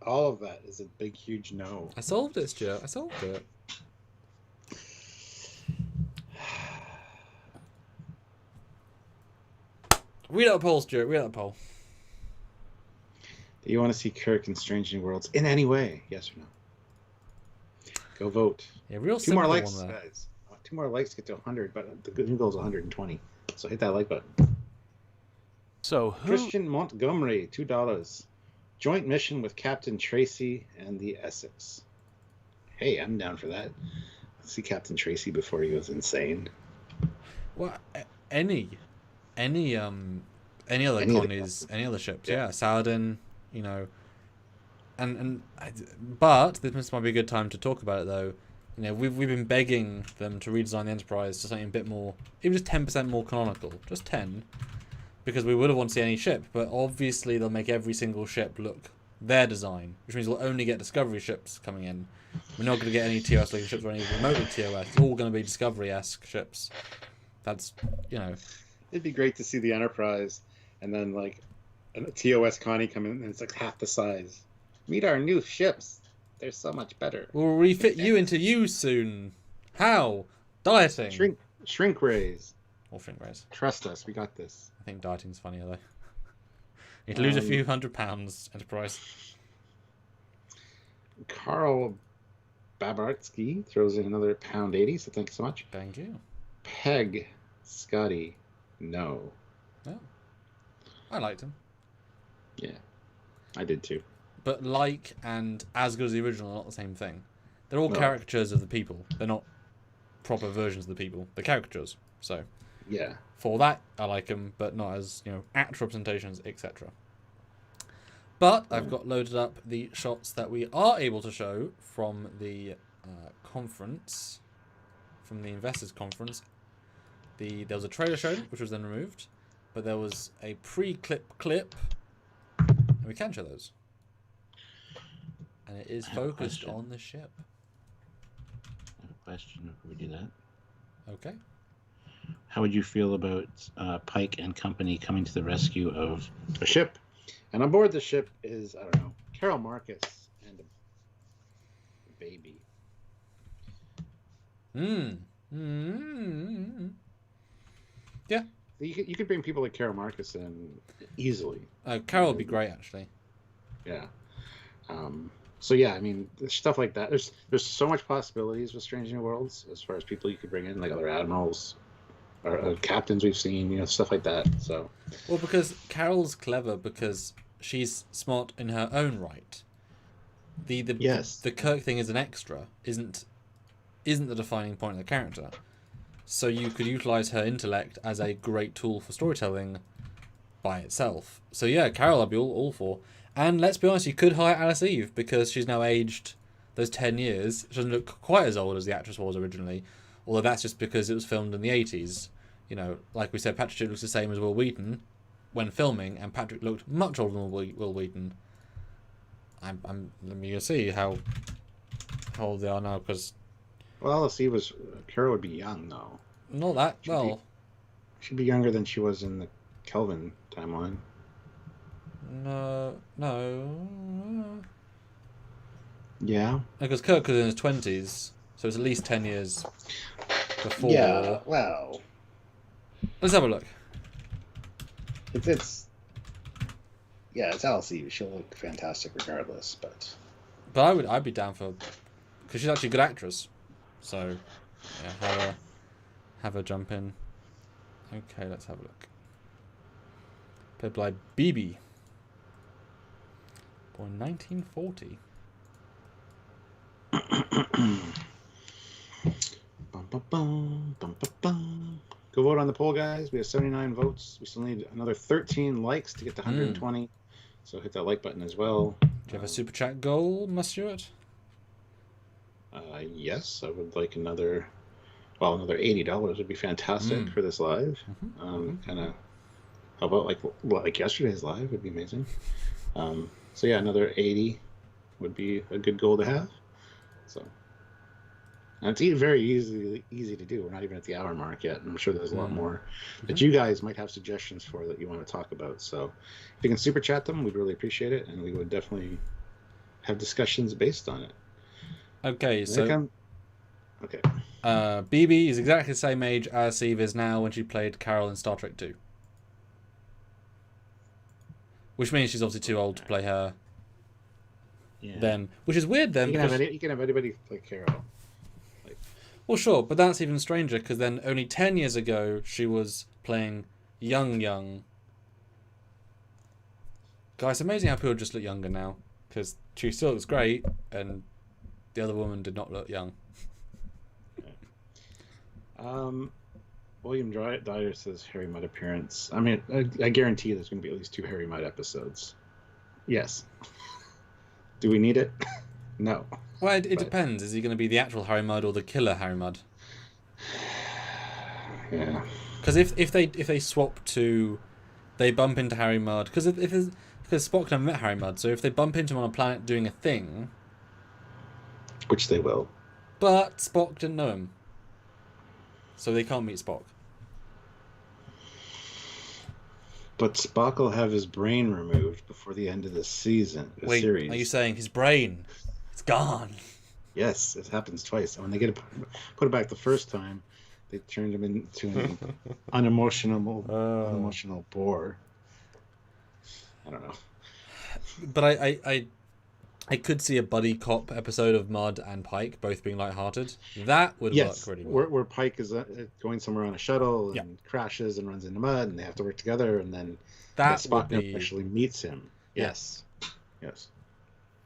All of that is a big, huge no. I solved it, Stuart. I solved it. Read out a poll, Stuart. Read out a poll. Do you want to see Kirk in Strange New Worlds in any way? Yes or no? Go vote. Yeah, real Two simple more likes, one there. guys. 2 more likes to get to 100, but the new goal is 120. So hit that like button. So Christian Montgomery, $2. Joint mission with Captain Tracy and the Essex. Hey, I'm down for that. Let's see Captain Tracy before he goes insane. Well, any other colonies, any other ships, yeah. Saladin, but this might be a good time to talk about it though. We've been begging them to redesign the Enterprise to something a bit more, even just 10% more canonical, just 10, because we would have wanted to see any ship, but obviously they'll make every single ship look their design, which means we'll only get Discovery ships coming in. We're not going to get any TOS-looking ships or any remotely TOS. It's all going to be Discovery-esque ships. That's, It'd be great to see the Enterprise and then like a TOS Connie come in and it's like half the size. Meet our new ships. They're so much better. We'll refit you into you soon. How? Dieting. Shrink raise. Or shrink raise. Trust us, we got this. I think dieting's funnier though. You'd lose a few £100, Enterprise. Carl Babartsky throws in another £1.80, so thanks so much. Thank you. Peg Scotty, no. Oh. I liked him. Yeah, I did too. But like and as good as the original are not the same thing. They're all caricatures of the people. They're not proper versions of the people. They're caricatures. So yeah, for that I like them, but not as actual representations, etc. But I've got loaded up the shots that we are able to show from the conference, from the investors conference. There was a trailer shown, which was then removed, but there was a pre-clip clip, and we can show those. And it is focused on the ship. I have a question before we do that. Okay. How would you feel about Pike and company coming to the rescue of a ship? And on board the ship is, I don't know, Carol Marcus and a baby. Yeah. You could bring people like Carol Marcus in easily. Carol would be great, actually. Yeah. So yeah, I mean, stuff like that. There's so much possibilities with Strange New Worlds as far as people you could bring in, like other admirals or captains we've seen, stuff like that. So. Well, because Carol's clever because she's smart in her own right. The Kirk thing is an extra, isn't the defining point of the character. So you could utilize her intellect as a great tool for storytelling by itself. So yeah, Carol I'd be all for. And let's be honest, you could hire Alice Eve because she's now aged those 10 years. She doesn't look quite as old as the actress was originally. Although that's just because it was filmed in the 80s. Like we said, Patrick Stewart looks the same as Will Wheaton. when filming, and Patrick looked much older than Will Wheaton. Let me see how old they are now, because Well, let's see. Kara would be young though. not that She'd be younger than she was in the Kelvin timeline. No. Yeah. Because Kirk was in his 20s, so it's at least 10 years before. Yeah. Well, Let's have a look. it's Alice Eve. She'll look fantastic regardless. But I'd be down for, because she's actually a good actress. So, yeah, have her jump in. Okay, let's have a look. Played by BB. Born 1940. Go vote on the poll, guys. We have 79 votes. We still need another 13 likes to get to 120. So hit that like button as well. Do you have a super chat goal, Stuart? Yes, I would like another $80 would be fantastic for this live. Kind of, how about like yesterday's live would be amazing. So yeah, another 80 would be a good goal to have. So, and it's very easy to do. We're not even at the hour mark yet, and I'm sure there's a lot more that you guys might have suggestions for that you want to talk about. So if you can super chat them, we'd really appreciate it, and we would definitely have discussions based on it. Okay, so okay. BB is exactly the same age as Steve is now when she played Carol in Star Trek 2. Which means she's obviously too old to play her then. Which is weird then. You can have anybody play Carol. Well, sure, but that's even stranger, because then only 10 years ago she was playing young. Guys, it's amazing how people just look younger now, because she still looks great, and the other woman did not look young. William Dyer says Harry Mudd appearance. I mean, I guarantee you there's going to be at least 2 Harry Mudd episodes. Yes. Do we need it? No. Well, it depends. Is he going to be the actual Harry Mudd or the killer Harry Mudd? Yeah. Because if they swap to, they bump into Harry Mudd, because Spock never met Harry Mudd, so if they bump into him on a planet doing a thing, which they will, but Spock didn't know him, so they can't meet Spock. But Spock will have his brain removed before the end of the season. Series. Are you saying his brain? It's gone. Yes, it happens twice. And when they put it back the first time, they turned him into an unemotional bore. I don't know. But I could see a buddy cop episode of Mudd and Pike both being lighthearted. That would work really well. Where Pike is going somewhere on a shuttle and crashes and runs into Mudd, and they have to work together, and then Spock actually meets him. Yes.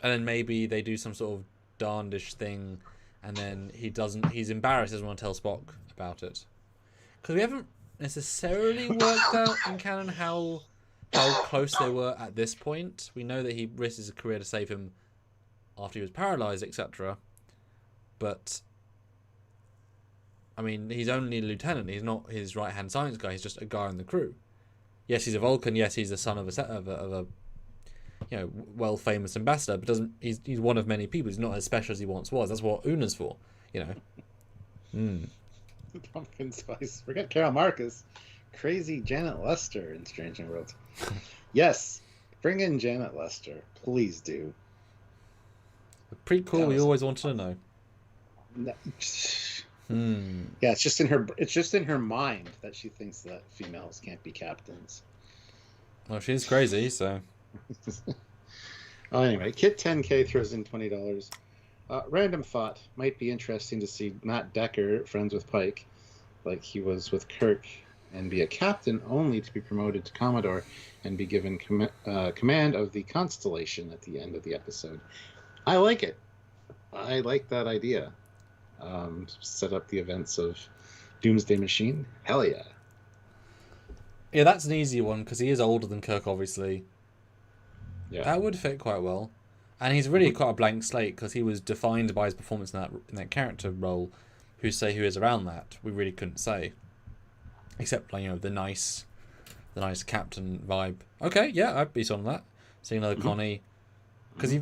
And then maybe they do some sort of darndish thing, and then he's embarrassed, doesn't want to tell Spock about it. Because we haven't necessarily worked out in canon how close they were at this point. We know that he risked his career to save him after he was paralyzed, etc. But I mean, he's only a lieutenant. He's not his right-hand science guy. He's just a guy on the crew. Yes, he's a Vulcan. Yes, he's the son of a well famous ambassador. But he's one of many people. He's not as special as he once was. That's what Una's for. Pumpkin spice. Forget Carol Marcus. Crazy Janet Lester in Strange New Worlds. Yes, bring in Janet Lester, please do. Pretty cool. We always wanted to know. Yeah, it's just in her mind that she thinks that females can't be captains. Well, she's crazy, so. Oh, anyway, Kit 10K throws in $20. Random thought: might be interesting to see Matt Decker friends with Pike, like he was with Kirk, and be a captain only to be promoted to Commodore and be given command of the Constellation at the end of the episode. I like it. I like that idea. Set up the events of Doomsday Machine. Hell yeah. Yeah, that's an easy one because he is older than Kirk, obviously. Yeah. That would fit quite well. And he's really quite a blank slate because he was defined by his performance in that character role. Who is around that? We really couldn't say. Except, the nice nice captain vibe. Okay, yeah, I'd be on that. Seeing another Connie, because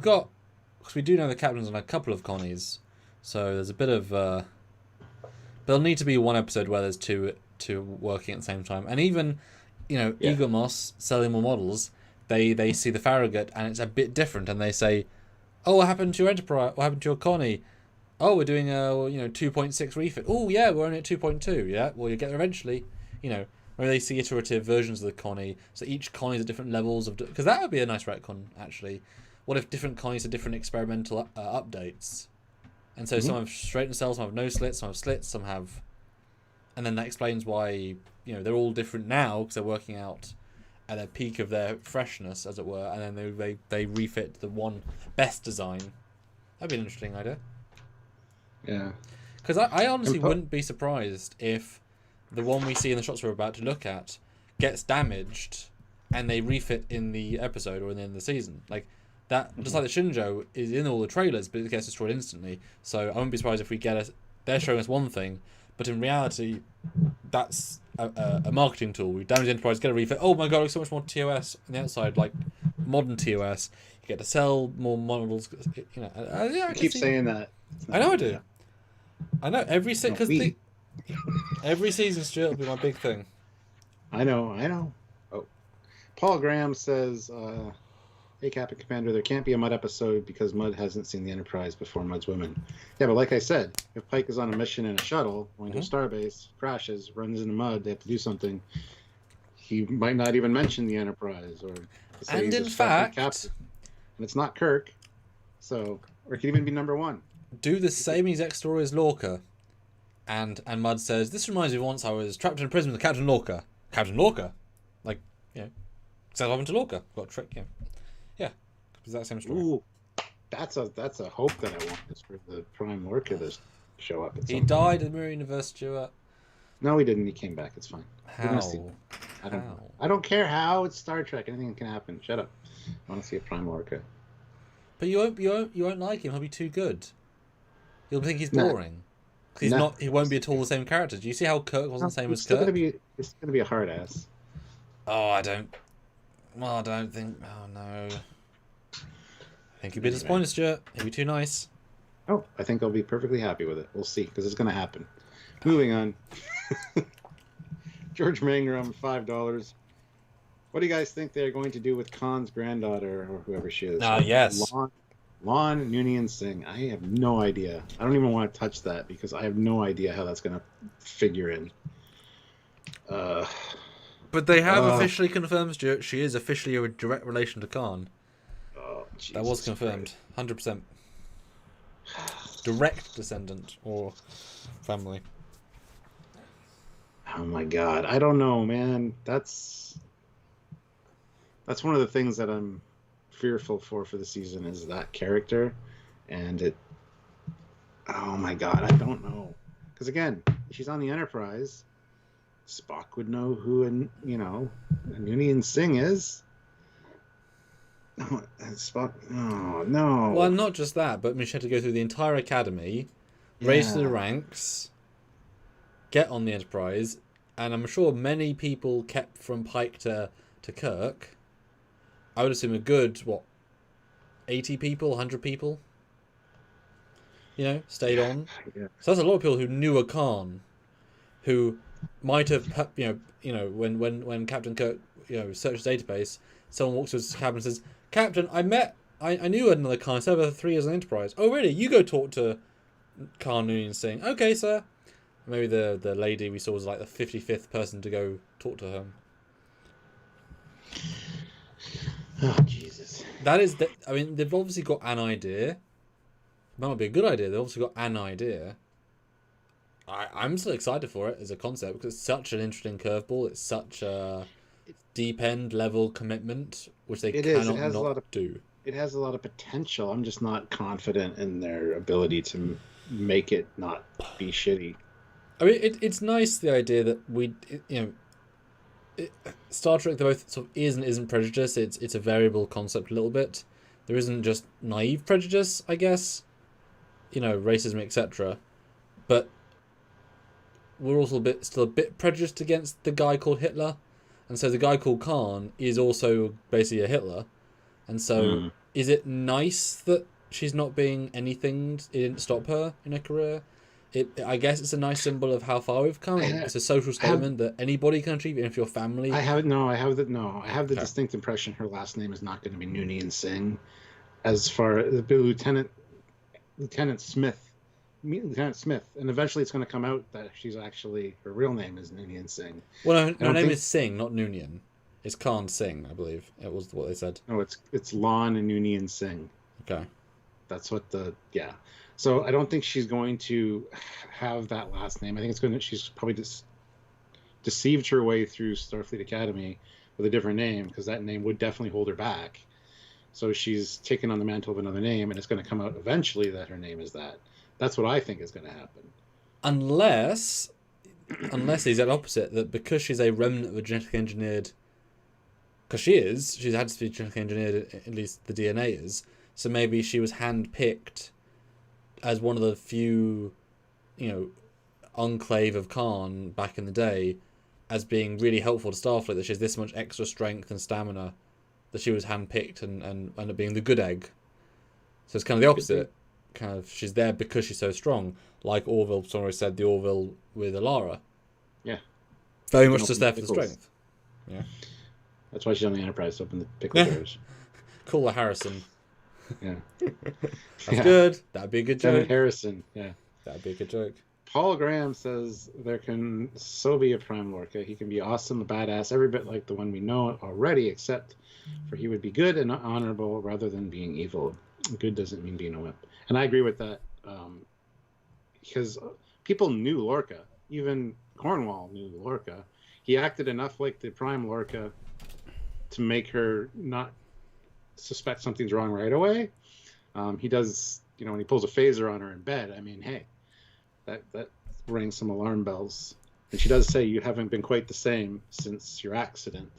we do know the captain's on a couple of Connies, so there's a bit of. There'll need to be one episode where there's two working at the same time, and even, Eagle Moss selling more models. They see the Farragut and it's a bit different, and they say, "Oh, what happened to your Enterprise? What happened to your Connie? Oh, we're doing a 2.6 refit. Oh yeah, we're only at 2.2. Yeah, well you get there eventually. Maybe they see iterative versions of the Connie, so each Connie's at different levels of, because that would be a nice retcon actually. What if different Connies are different experimental updates, and so some have straightened cells, some have no slits, some have slits, some have, and then that explains why they're all different now because they're working out at the peak of their freshness, as it were, and then they refit the one best design. That'd be an interesting idea. Yeah. Because I honestly wouldn't be surprised if the one we see in the shots we're about to look at gets damaged and they refit in the episode or in the season. Like that, just like the Shinjo is in all the trailers, but it gets destroyed instantly. So I wouldn't be surprised if we get they're showing us one thing, but in reality, that's a marketing tool. We damage the Enterprise, get a refit. Oh my god, looks so much more TOS on the outside, like modern TOS. You get to sell more models. I keep saying that. I know I do. I know every season, Stuart, will be my big thing. I know. Oh, Paul Graham says, "Hey, Captain Commander, there can't be a Mudd episode because Mudd hasn't seen the Enterprise before Mudd's women." Yeah, but like I said, if Pike is on a mission in a shuttle, going to a starbase, crashes, runs into Mudd, they have to do something. He might not even mention the Enterprise, or say he's in a fact, captain. And it's not Kirk, so or it could even be number one. Do the same exact story as Lorca, and Mudd says, "This reminds me of once I was trapped in a prison with Captain Lorca." Captain Lorca, like says what happened to Lorca. Got tricked. Yeah, it's that same story. Ooh, that's a hope that I want is for the Prime Lorca to show up. He died in the Mirror Universe, Stuart. No, he didn't. He came back. It's fine. How? I don't care how. It's Star Trek. Anything can happen. Shut up. I want to see a Prime Lorca. But you won't like him. He'll be too good. You'll think he's boring. He's not. He won't be at all the same character. Do you see how Kirk wasn't the same as Kirk? It's gonna be a hard ass. Oh, I don't think. Oh no. I think you'd be disappointed, Stuart. He'd be too nice. Oh, I think I'll be perfectly happy with it. We'll see, because it's gonna happen. Moving on. George Mangrum, $5. What do you guys think they're going to do with Khan's granddaughter or whoever she is? Yes. Lon Noonien Singh. I have no idea. I don't even want to touch that because I have no idea how that's going to figure in. But they have officially confirmed, Stuart, she is officially a direct relation to Khan. Oh, that was confirmed. 100%. Direct descendant or family. Oh my god. I don't know, man. That's one of the things that I'm fearful for the season is that character, and oh my god, I don't know, because again, she's on the Enterprise. Spock would know who Noonien Singh is. Spock, no. Well, not just that, but she had to go through the entire academy, raise to the ranks, get on the Enterprise, and I'm sure many people kept from Pike to Kirk. I would assume a good, 80 people, 100 people? Stayed on. Yeah. So that's a lot of people who knew a Khan, who might have, when Captain Kirk, searched the database, someone walks to his cabin and says, "Captain, I knew another Khan, I served for 3 years on Enterprise." "Oh, really? You go talk to Khan Noonien Singh." "Okay, sir." Maybe the lady we saw was like the 55th person to go talk to her. Oh, Jesus. They've obviously got an idea. It might not be a good idea. They've obviously got an idea. I'm still excited for it as a concept because it's such an interesting curveball. It's such a deep end level commitment, which they cannot not do. It has a lot of potential. I'm just not confident in their ability to make it not be shitty. It's nice, the idea that Star Trek, they both sort of is and isn't prejudice. It's a variable concept a little bit. There isn't just naive prejudice, I guess. Racism, etc. But we're also still a bit prejudiced against the guy called Hitler, And so the guy called Khan is also basically a Hitler. And so is it nice that she's not being anything? It didn't stop her in her career. I guess it's a nice symbol of how far we've come. It's a social statement that anybody can achieve, even if your family. I have the distinct impression her last name is not going to be Noonien Singh. As far as Lieutenant Smith, and eventually it's going to come out that she's actually, her real name is Noonien Singh. Well, her name is Singh, not Noonien. It's Khan Singh, I believe. It was what they said. No, it's Lon and Noonien Singh. Okay. That's what So I don't think she's going to have that last name. I think she's probably just deceived her way through Starfleet Academy with a different name, because that name would definitely hold her back. So she's taken on the mantle of another name, and it's going to come out eventually that her name is that. That's what I think is going to happen. Unless he's at opposite, that because she's a remnant of a genetically engineered, because she's had to be genetically engineered, at least the DNA is, so maybe she was handpicked as one of the few, enclave of Khan back in the day, as being really helpful to Starfleet, that she has this much extra strength and stamina, that she was handpicked and ended up being the good egg. So it's kind of the opposite. Kind of, she's there because she's so strong, like Orville. Someone always said the Orville with Alara. Yeah. Very much just there for the strength. Yeah. That's why she's on the Enterprise, to open the pickle jars. Call her Harrison. Yeah. That's good. That'd be a good joke. Lieutenant Harrison, yeah. That'd be a good joke. Paul Graham says there can so be a Prime Lorca. He can be awesome, a badass, every bit like the one we know already, except for he would be good and honorable rather than being evil. Good doesn't mean being a wimp. And I agree with that, because people knew Lorca. Even Cornwall knew Lorca. He acted enough like the Prime Lorca to make her not suspect something's wrong right away. He does, when he pulls a phaser on her in bed, I mean, hey, that rings some alarm bells. And she does say, you haven't been quite the same since your accident.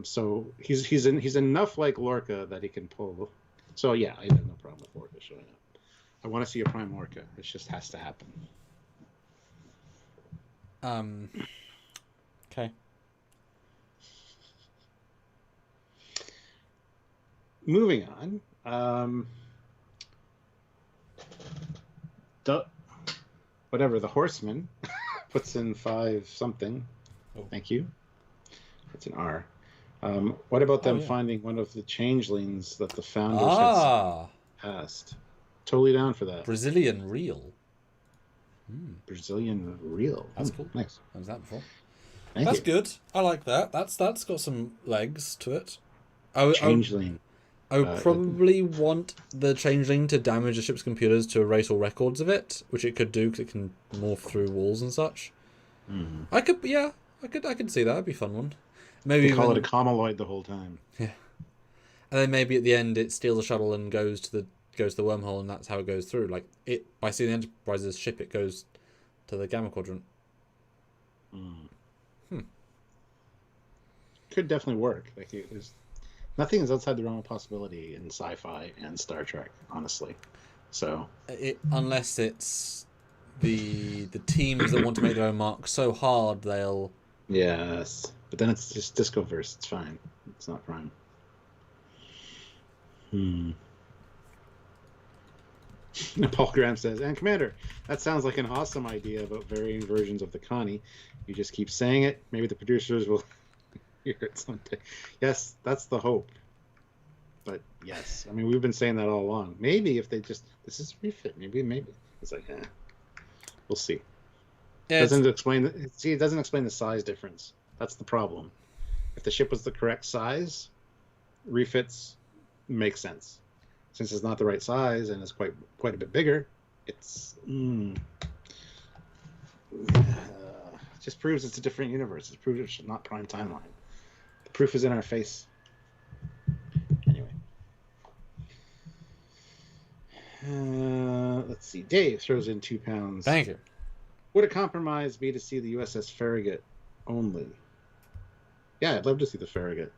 So he's enough like Lorca that he can pull. So yeah, I have no problem with Lorca showing up. I want to see a Prime Lorca. It just has to happen. Okay. Moving on. The Horseman puts in 5 something. Oh. Thank you. That's an R. What about them finding one of the changelings that the founders had passed? Totally down for that. Brazilian reel. Brazilian reel. That's cool. Nice. What was that before? That's good. I like that. That's got some legs to it. Changeling. I would probably want the changeling to damage the ship's computers to erase all records of it, which it could do because it can morph through walls and such. Mm-hmm. I could see that. That'd be a fun one. Maybe call it a comaloid the whole time. Yeah. And then maybe at the end it steals a shuttle and goes to the wormhole, and that's how it goes through. Like by seeing the Enterprise's ship, it goes to the Gamma Quadrant. Could definitely work. Nothing is outside the realm of possibility in sci-fi and Star Trek, honestly. So unless it's the teams that want to make their own mark so hard they'll. Yes, but then it's just Discoverse. It's fine. It's not Prime. Paul Graham says, and Commander, that sounds like an awesome idea about varying versions of the Connie. You just keep saying it. Maybe the producers will hear it someday. Yes, that's the hope. But yes, I mean, we've been saying that all along. Maybe if they this is a refit. Maybe. It's like, we'll see. Yeah, it doesn't explain the size difference. That's the problem. If the ship was the correct size, refits make sense. Since it's not the right size and it's quite a bit bigger, it's just proves it's a different universe. It proves it's not Prime timeline. The proof is in our face. Anyway, let's see. Dave throws in £2. Thank you. Would a compromise be to see the USS Farragut only? Yeah, I'd love to see the Farragut.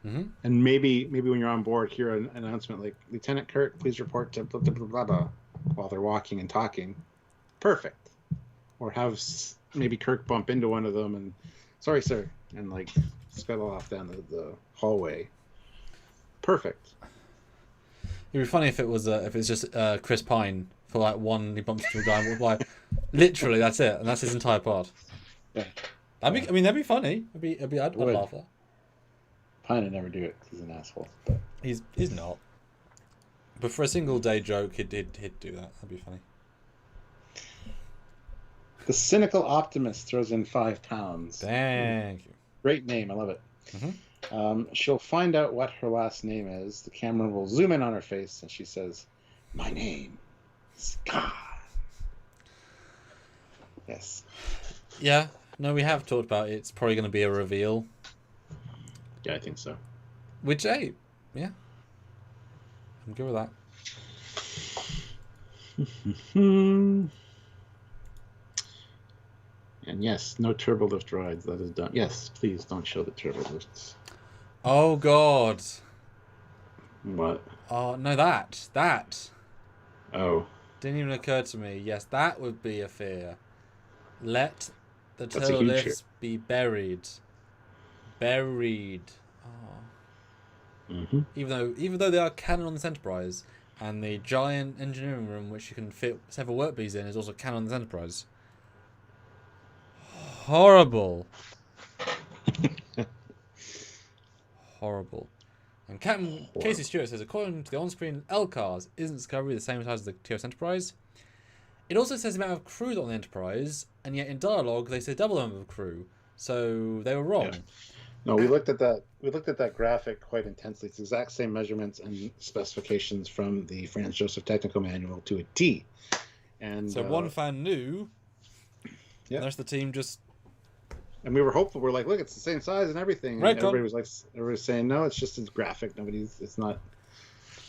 Mm-hmm. And maybe when you're on board, hear an announcement like, Lieutenant Kirk, please report to blah, blah, blah, blah, blah, while they're walking and talking. Perfect. Or have maybe Kirk bump into one of them and, sorry, sir, and like scuttle off down the hallway. Perfect. It'd be funny if it's just Chris Pine for like one, he bumps into a guy and like literally that's it, and that's his entire part. Yeah. That'd be funny. I'd laugh at that. Pine would never do it because he's an asshole. But He's not. But for a single day joke, he'd do that. That'd be funny. The cynical optimist throws in £5. Thank you. Great name, I love it. Mm-hmm. She'll find out what her last name is. The camera will zoom in on her face, and she says, "My name is God." Yes. Yeah. No, we have talked about it. It's probably going to be a reveal. Yeah, I think so. Which, hey, yeah. I'm good with that. And yes, no turbolift rides. That is done. Yes, please don't show the turbolifts. Oh, God. What? Oh, no, that. Oh. Didn't even occur to me. Yes, that would be a fear. Let the That's a huge fear. turbolifts be buried. Buried. Oh. Mm-hmm. Even though they are canon on this Enterprise, and the giant engineering room which you can fit several work bees in is also canon on this Enterprise. Horrible. Horrible. And Captain Casey Stewart says, according to the on-screen LCARS, isn't Discovery the same size as the TOS Enterprise? It also says the amount of crew on the Enterprise, and yet in dialogue they say double the number of crew. So they were wrong. Yeah. No, we looked at that. We looked at that graphic quite intensely. It's the exact same measurements and specifications from the Franz Joseph Technical Manual to a T. And so one fan knew. Yeah. The rest of the team just. And we were hopeful. We're like, look, it's the same size and everything. And right, everybody was saying, no, it's just a graphic. It's not.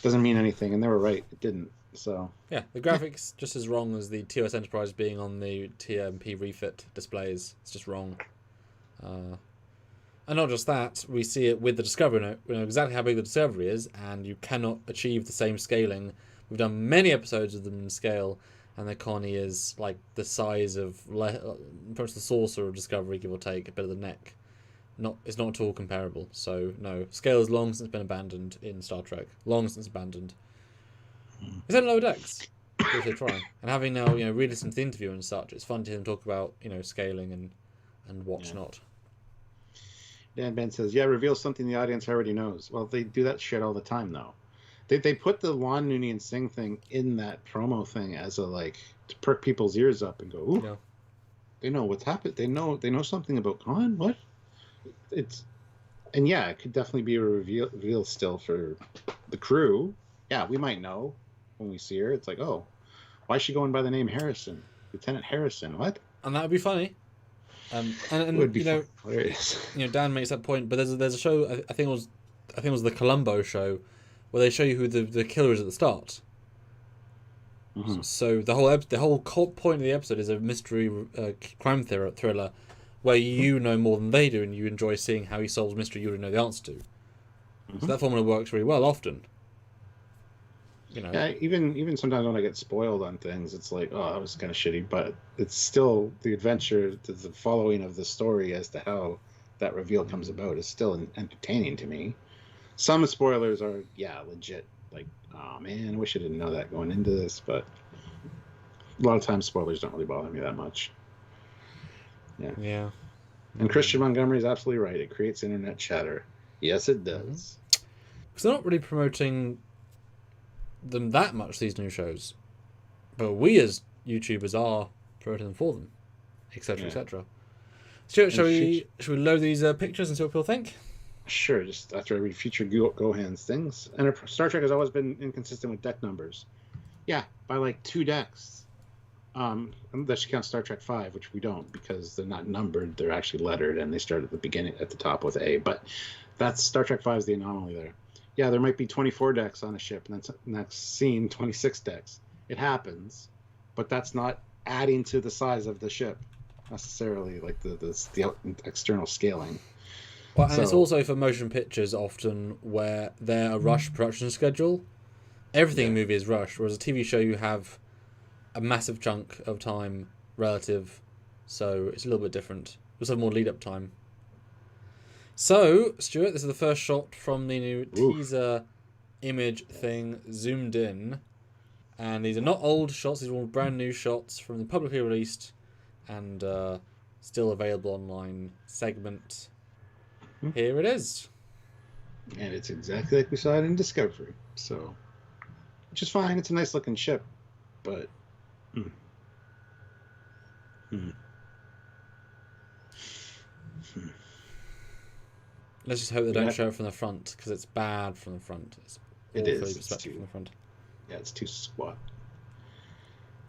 Doesn't mean anything. And they were right. It didn't. So. Yeah, the graphics just as wrong as the TOS Enterprise being on the TMP refit displays. It's just wrong. And not just that, we see it with the Discovery. We know exactly how big the Discovery is, and you cannot achieve the same scaling. We've done many episodes of them in scale, and the Connie is like the size of perhaps the saucer of Discovery, give or take, a bit of the neck. It's not at all comparable. So no, scale has long since been abandoned in Star Trek. Long since abandoned. Is that lower decks? If they try, and having now re-listened to the interview and such, it's fun to hear them talk about scaling and what's not. Dan Ben says, yeah, reveal something the audience already knows. Well, they do that shit all the time, though. They put the Lon Noonien Singh thing in that promo thing as a, like, to perk people's ears up and go, ooh, yeah. They know what's happened. They know something about Khan. What? It could definitely be a reveal still for the crew. Yeah, we might know when we see her. It's like, oh, why is she going by the name Harrison? Lieutenant Harrison, what? And that would be funny. And it would be hilarious. Dan makes that point, but there's a show. I think it was the Columbo show, where they show you who the killer is at the start. Mm-hmm. So the whole point of the episode is a mystery crime thriller, where you know more than they do, and you enjoy seeing how he solves mystery you already know the answer to. Mm-hmm. So that formula works really well often. Yeah, even sometimes when I get spoiled on things, it's like, oh, that was kind of shitty, but it's still the adventure, the following of the story as to how that reveal comes about is still entertaining to me. Some spoilers are, legit. Like, oh man, I wish I didn't know that going into this, but a lot of times spoilers don't really bother me that much. Yeah. Yeah. And Christian Montgomery is absolutely right. It creates internet chatter. Yes, it does. Because they're not really promoting them that much, these new shows, but we as YouTubers are promoting them for them, etc. etc. Stuart, shall we load these pictures and see what people think? Sure. Just after I read future Gohan's things, and Star Trek has always been inconsistent with deck numbers. Yeah, by like 2 decks. That should count Star Trek 5, which we don't because they're not numbered; they're actually lettered, and they start at the beginning at the top with A. But that's Star Trek 5 is the anomaly there. Yeah, there might be 24 decks on a ship, and then next scene, 26 decks. It happens, but that's not adding to the size of the ship necessarily, like the external scaling. Well, and it's also for motion pictures often where they're a rush production schedule. Everything in a movie is rushed, whereas a TV show you have a massive chunk of time relative, so it's a little bit different. There's some more lead-up time. So, Stuart, this is the first shot from the new Oof. teaser image thing zoomed in. And these are not old shots, these are all brand new shots from the publicly released and still available online segment. Here it is. And it's exactly like we saw it in Discovery. So, which is fine. It's a nice looking ship. But... Let's just hope they don't show it from the front, because it's bad from the front. It's awfully perspective from the front. Yeah, it's too squat.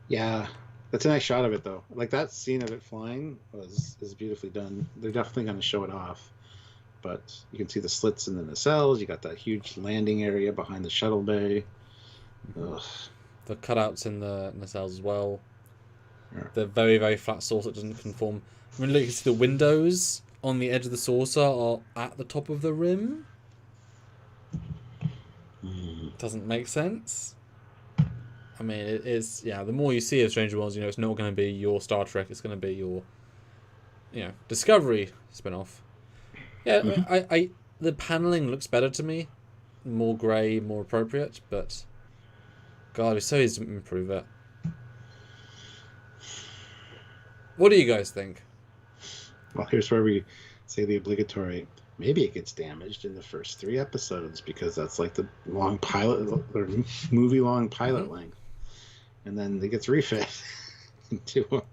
Yeah, that's a nice shot of it, though. Like, that scene of it flying is beautifully done. They're definitely going to show it off. But you can see the slits in the nacelles. You got that huge landing area behind the shuttle bay. Ugh. The cutouts in the nacelles as well. Yeah. The very, very flat saucer doesn't conform. I mean, look, you can see the windows on the edge of the saucer are at the top of the rim. Doesn't make sense. I mean, it is, yeah, the more you see of Stranger Worlds, it's not going to be your Star Trek, it's going to be your, Discovery spin-off. Yeah, the paneling looks better to me. More grey, more appropriate, but God, it's so easy to improve it. What do you guys think? Well, here's where we say the obligatory, maybe it gets damaged in the first 3 episodes, because that's like the long pilot, or movie-long pilot length. And then it gets refit into...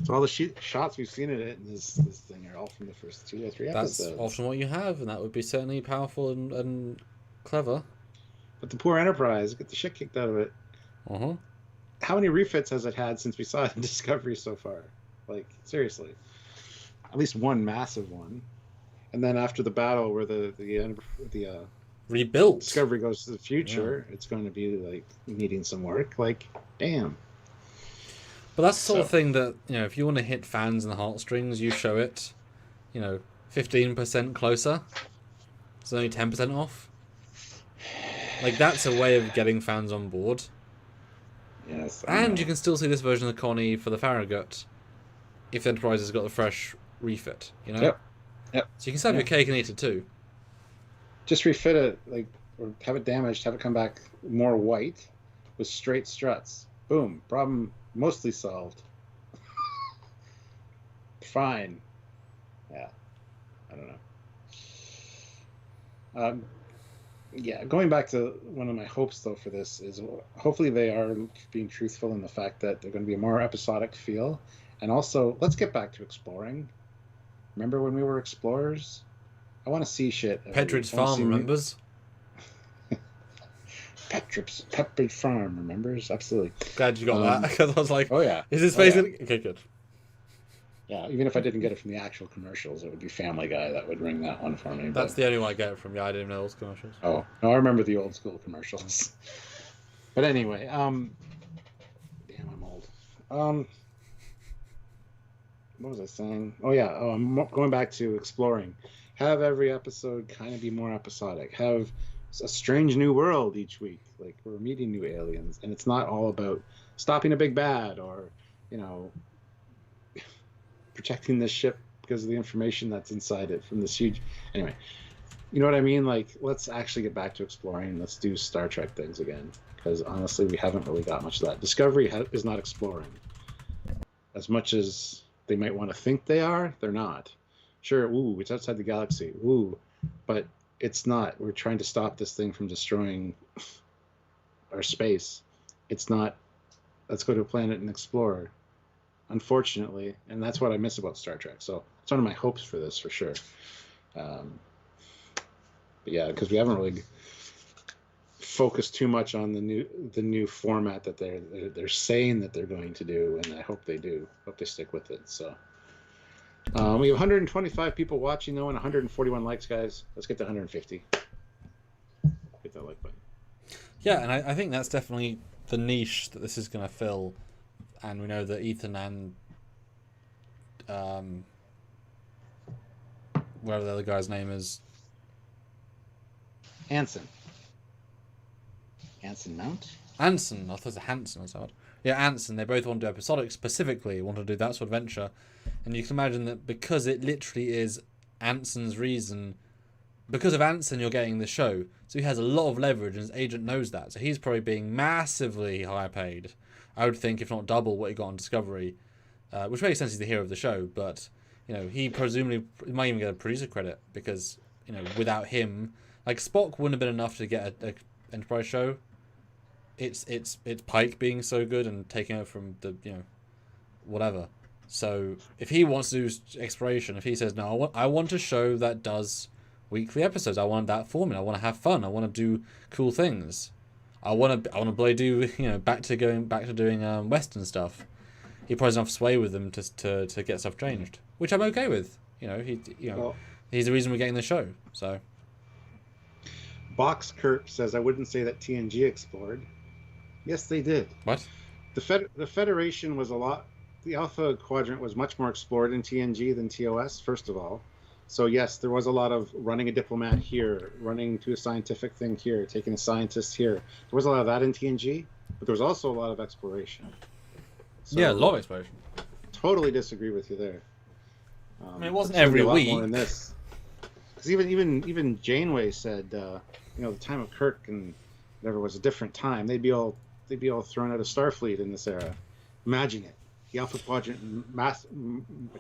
So all the shots we've seen in it in this thing are all from the first 2 or 3 episodes. That's often what you have, and that would be certainly powerful and clever. But the poor Enterprise, get the shit kicked out of it. How many refits has it had since we saw it in Discovery so far? Like, seriously. At least one massive one. And then after the battle where the rebuilt Discovery goes to the future, it's going to be, like, needing some work. Like, damn. But that's the sort of thing that, if you want to hit fans in the heartstrings, you show it, 15% closer. It's only 10% off. Like, that's a way of getting fans on board. Yes. And you can still see this version of Connie for the Farragut if the Enterprise has got the fresh refit, Yep. So you can still have your cake and eat it too. Just refit it, like, or have it damaged, have it come back more white with straight struts. Boom. Problem mostly solved. Fine. Yeah. I don't know. Yeah, going back to one of my hopes, though, for this is hopefully they are being truthful in the fact that they're going to be a more episodic feel. And also, let's get back to exploring. Remember when we were explorers? I want to see shit. Petridge Farm remembers. Petridge Farm remembers? Absolutely. Glad you got that, because I was like, oh yeah. Is his face okay, good. Yeah, even if I didn't get it from the actual commercials, it would be Family Guy that would ring that one for me. That's the only one I get it from. Yeah, I didn't even know those commercials. Oh, no, I remember the old school commercials. But anyway, damn, I'm old. What was I saying? Oh yeah, I'm going back to exploring. Have every episode kind of be more episodic. Have a strange new world each week. Like, we're meeting new aliens, and it's not all about stopping a big bad or, protecting this ship because of the information that's inside it from this huge... Anyway, you know what I mean? Like, let's actually get back to exploring. Let's do Star Trek things again, because honestly, we haven't really got much of that. Discovery is not exploring. As much as they might want to think they are, they're not. Sure, ooh, it's outside the galaxy, ooh, but it's not. We're trying to stop this thing from destroying our space. It's not, let's go to a planet and explore, unfortunately, and that's what I miss about Star Trek. So it's one of my hopes for this, for sure. But yeah, because we haven't really focused too much on the new format that they're saying that they're going to do, and I hope they do. Hope they stick with it. So we have 125 people watching though, and 141 likes, guys. Let's get to 150. Hit that like button. Yeah, and I think that's definitely the niche that this is going to fill, and we know that Ethan and whatever the other guy's name is, Anson Mount? Anson, I thought it was Hanson or something. Yeah, Anson, they both want to do episodic, specifically want to do that sort of venture. And you can imagine that because it literally is Anson's reason. Because of Anson, you're getting the show. So he has a lot of leverage, and his agent knows that. So he's probably being massively higher paid. I would think, if not double what he got on Discovery. Which makes sense, he's the hero of the show. But, he presumably might even get a producer credit. Because, without him... Like, Spock wouldn't have been enough to get a Enterprise show. It's Pike being so good and taking over from the, whatever. So, if he wants to do exploration, if he says, no, I want a show that does... weekly episodes. I want that formula. I want to have fun. I want to do cool things. I want to do back to doing Western stuff. He probably has enough sway with them to get stuff changed, which I'm okay with. He's the reason we're getting the show. So, Box Kirk says, I wouldn't say that TNG explored. Yes, they did. What? The Federation was a lot. The Alpha Quadrant was much more explored in TNG than TOS. First of all. So yes, there was a lot of running a diplomat here, running to a scientific thing here, taking a scientist here. There was a lot of that in TNG, but there was also a lot of exploration. So, yeah, a lot of exploration. Totally disagree with you there. I mean, it wasn't every week. More in this, because even Janeway said, the time of Kirk and whatever was a different time. They'd be all thrown out of Starfleet in this era. Imagine it. The Alpha Quadrant,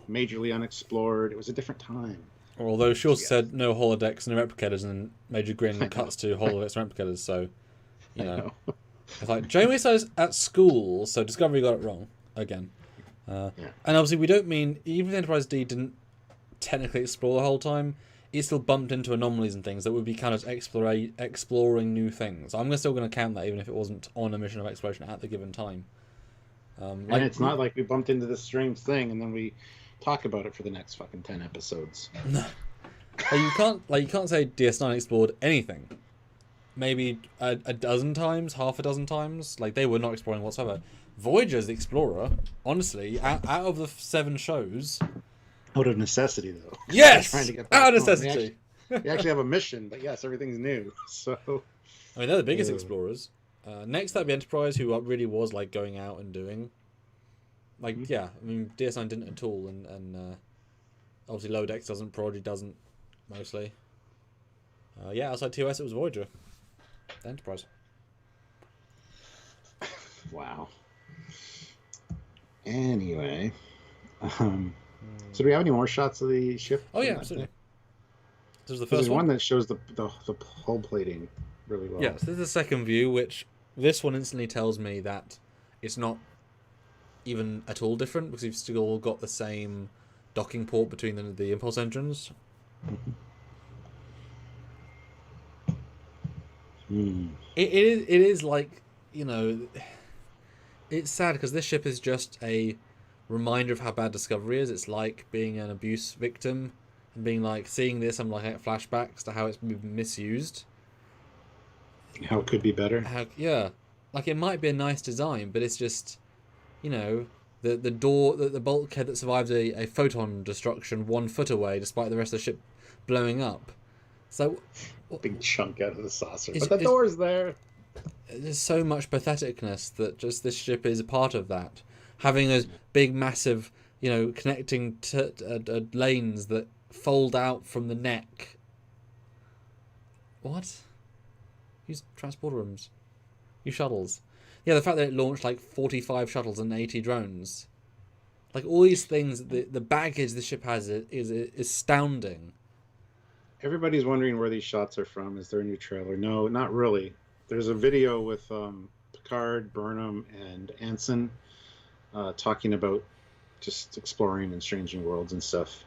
majorly unexplored. It was a different time. Although she also said no holodecks, no replicators, and Major Grin cuts to holodecks and replicators, so, It's like, Janeway says at school, so Discovery got it wrong, again. And obviously we don't mean, even if Enterprise D didn't technically explore the whole time, it still bumped into anomalies and things that would be kind of exploring new things. I'm still going to count that, even if it wasn't on a mission of exploration at the given time. And it's not like we bumped into this strange thing and then we talk about it for the next fucking 10 episodes. No. You can't say DS9 explored anything. Maybe a dozen times, half a dozen times. Like, they were not exploring whatsoever. Voyager's the explorer, honestly, out of the 7 shows. Out of necessity, though. Yes! Trying to get out of necessity. They actually have a mission, but yes, everything's new. So, I mean, they're the biggest explorers. Next, that'd be Enterprise, who really was like going out and doing. Like, yeah, I mean, DS9 didn't at all, and obviously Lower Decks doesn't, Prodigy doesn't, mostly. Outside TOS, it was Voyager. The Enterprise. Wow. Anyway, so do we have any more shots of the ship? Oh yeah, absolutely. This is the There's first one that shows the hull plating really well. Yeah, so this is the second view, which this one instantly tells me that it's not even at all different, because you've still got the same docking port between the impulse engines. It is like, it's sad because this ship is just a reminder of how bad Discovery is. It's like being an abuse victim and being like, seeing this, I'm like at flashbacks to how it's been misused. How it could be better. Like, it might be a nice design, but it's just, the door, the bulkhead that survives a photon destruction 1 foot away, despite the rest of the ship blowing up. So, big chunk out of the saucer, but the door's there. There's so much patheticness that just this ship is a part of that. Having those big, massive, connecting lanes that fold out from the neck. What? Use transporter rooms. Use shuttles. Yeah, the fact that it launched like 45 shuttles and 80 drones. Like, all these things, the baggage the ship has is astounding. Everybody's wondering where these shots are from. Is there a new trailer? No, not really. There's a video with Picard, Burnham, and Anson talking about just exploring and strange new worlds and stuff.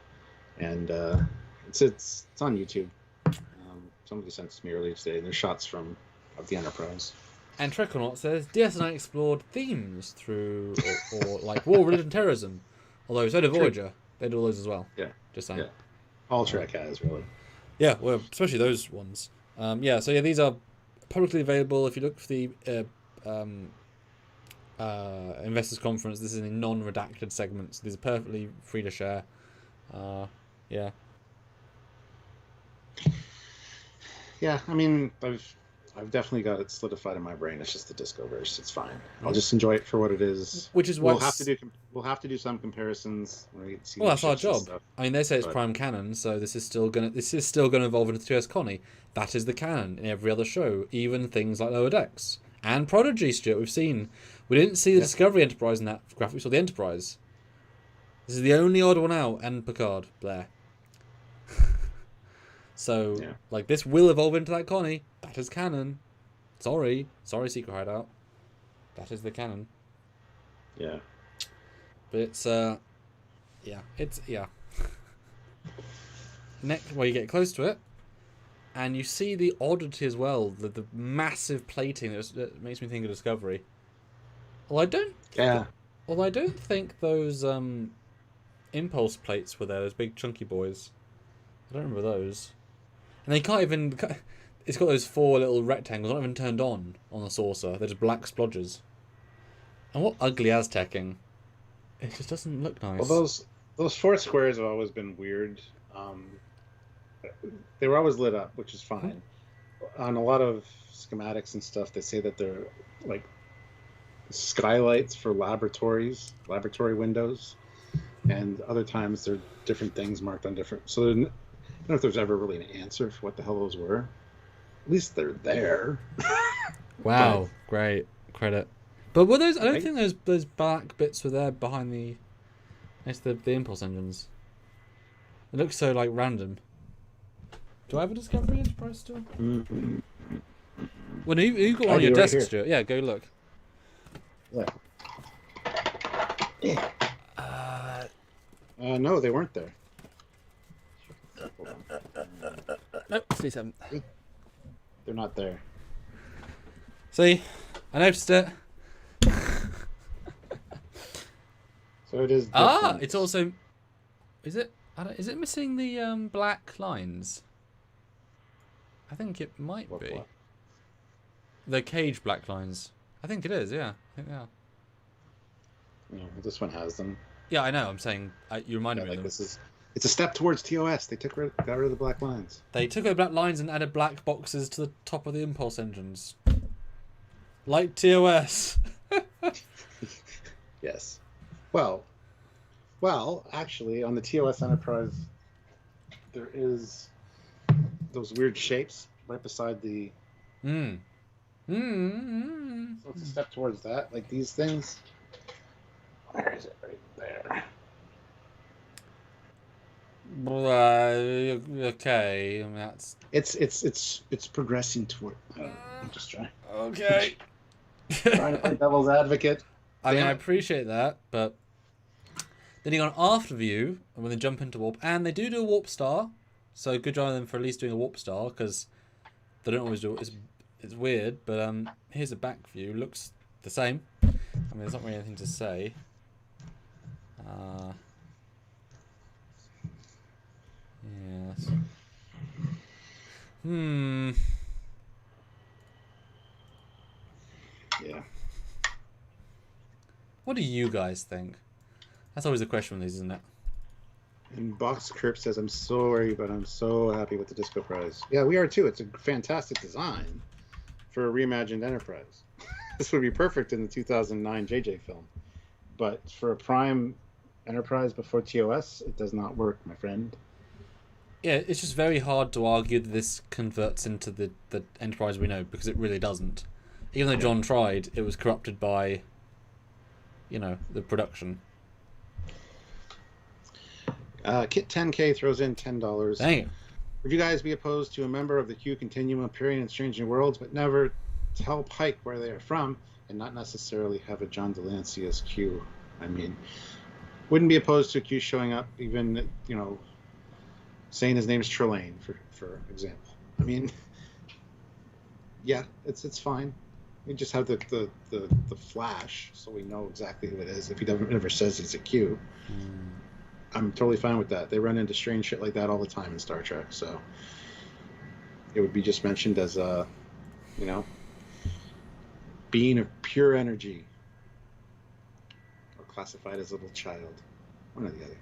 And it's on YouTube. Somebody sent it to me earlier today. And there's shots of the Enterprise. And Trekyards says DS9 explored themes through or like war, religion, terrorism. Although so did Voyager. They do all those as well. Yeah. Just saying. Yeah. All Trek has, really. Yeah, well, especially those ones. These are publicly available. If you look for the Investors Conference, this is in non-redacted segments. These are perfectly free to share. Yeah. Yeah, I mean, I've definitely got it solidified in my brain. It's just the Discoverse. It's fine. I'll just enjoy it for what it is. Which is why we'll have to do some comparisons. When we see well, that's our ships and job. stuff. I mean, they say it's But- prime canon, so this is still gonna evolve into the TOS Connie. That is the canon in every other show, even things like Lower Decks and Prodigy. Stuart, we've seen. We didn't see the Discovery Enterprise in that graphic. We saw the Enterprise. This is the only odd one out, and Picard. Blair. So, like, this will evolve into that Connie. That is canon. Sorry, Secret Hideout. That is the canon. Yeah. But it's Next, well, you get close to it, and you see the oddity as well, the massive plating that makes me think of Discovery. Well, I don't think those impulse plates were there. Those big chunky boys. I don't remember those. And they can't even. It's got those 4 little rectangles, not even turned on the saucer. They're just black splodges. And what ugly Aztecing. It just doesn't look nice. Well, those 4 squares have always been weird. They were always lit up, which is fine. On a lot of schematics and stuff, they say that they're like skylights for laboratory windows, and other times they're different things marked on different. So I don't know if there's ever really an answer for what the hell those were. At least they're there. Wow, great credit. But were those? I don't think those black bits were there behind next to the impulse engines. It looks so like random. Do I have a Discovery Enterprise still? Mm-hmm. Well, you got one on your desk, Stuart. Yeah, go look. Yeah. No, they weren't there. Nope, 37. They're not there. See, I noticed it. So it is. It's also. Is it? Is it missing the black lines? I think it might be. What? The cage black lines. I think it is. Yeah, I think they are. Yeah, this one has them. Yeah, I know. I'm saying you reminded me of them. It's a step towards TOS. They got rid of the black lines. They took away black lines and added black boxes to the top of the impulse engines. Like TOS. Yes. Well, actually, on the TOS Enterprise, there is those weird shapes right beside the. So it's a step towards that, like these things. Where is it? Right there. Okay, I mean, that's. It's progressing toward. I don't know. I'm just trying. Okay. Trying to play devil's advocate. I mean, I appreciate that, but then you got an after view when they jump into warp, and they do a warp star. So good job on them for at least doing a warp star, because they don't always do it. It's weird, but here's a back view. Looks the same. I mean, there's not really anything to say. Yes. Yeah. What do you guys think? That's always a question with these, isn't it? And Box Kirk says, "I'm sorry, but I'm so happy with the Disco Prize." Yeah, we are too. It's a fantastic design for a reimagined Enterprise. This would be perfect in the 2009 JJ film, but for a Prime Enterprise before TOS, it does not work, my friend. Yeah, it's just very hard to argue that this converts into the Enterprise we know, because it really doesn't. Even though John tried, it was corrupted by, the production. Kit 10K throws in $10. Dang it. Would you guys be opposed to a member of the Q continuum appearing in Strange New Worlds, but never tell Pike where they are from, and not necessarily have a John Delancey as Q? I mean, wouldn't be opposed to a Q showing up, even, saying his name is Trelane, for example. I mean, yeah, it's fine. We just have the flash, so we know exactly who it is. If he never says he's a Q, I'm totally fine with that. They run into strange shit like that all the time in Star Trek, so it would be just mentioned as a, being of pure energy, or classified as a little child, one or the other.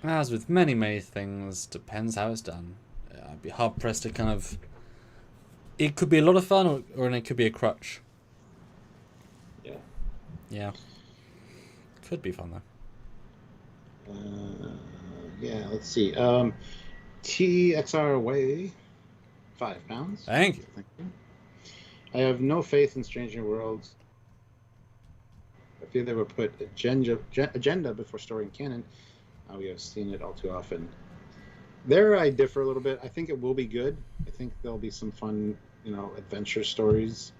As with many things, depends how it's done. I'd be hard pressed to kind of It could be a lot of fun, or it could be a crutch. Yeah. Yeah. Could be fun though. Yeah. Let's see. TXR way, £5. Thank you. Thank you. I have no faith in Stranger Worlds. I feel they would put agenda before story and canon. We have seen it all too often. There, I differ a little bit. I think it will be good. I think there'll be some fun, adventure stories,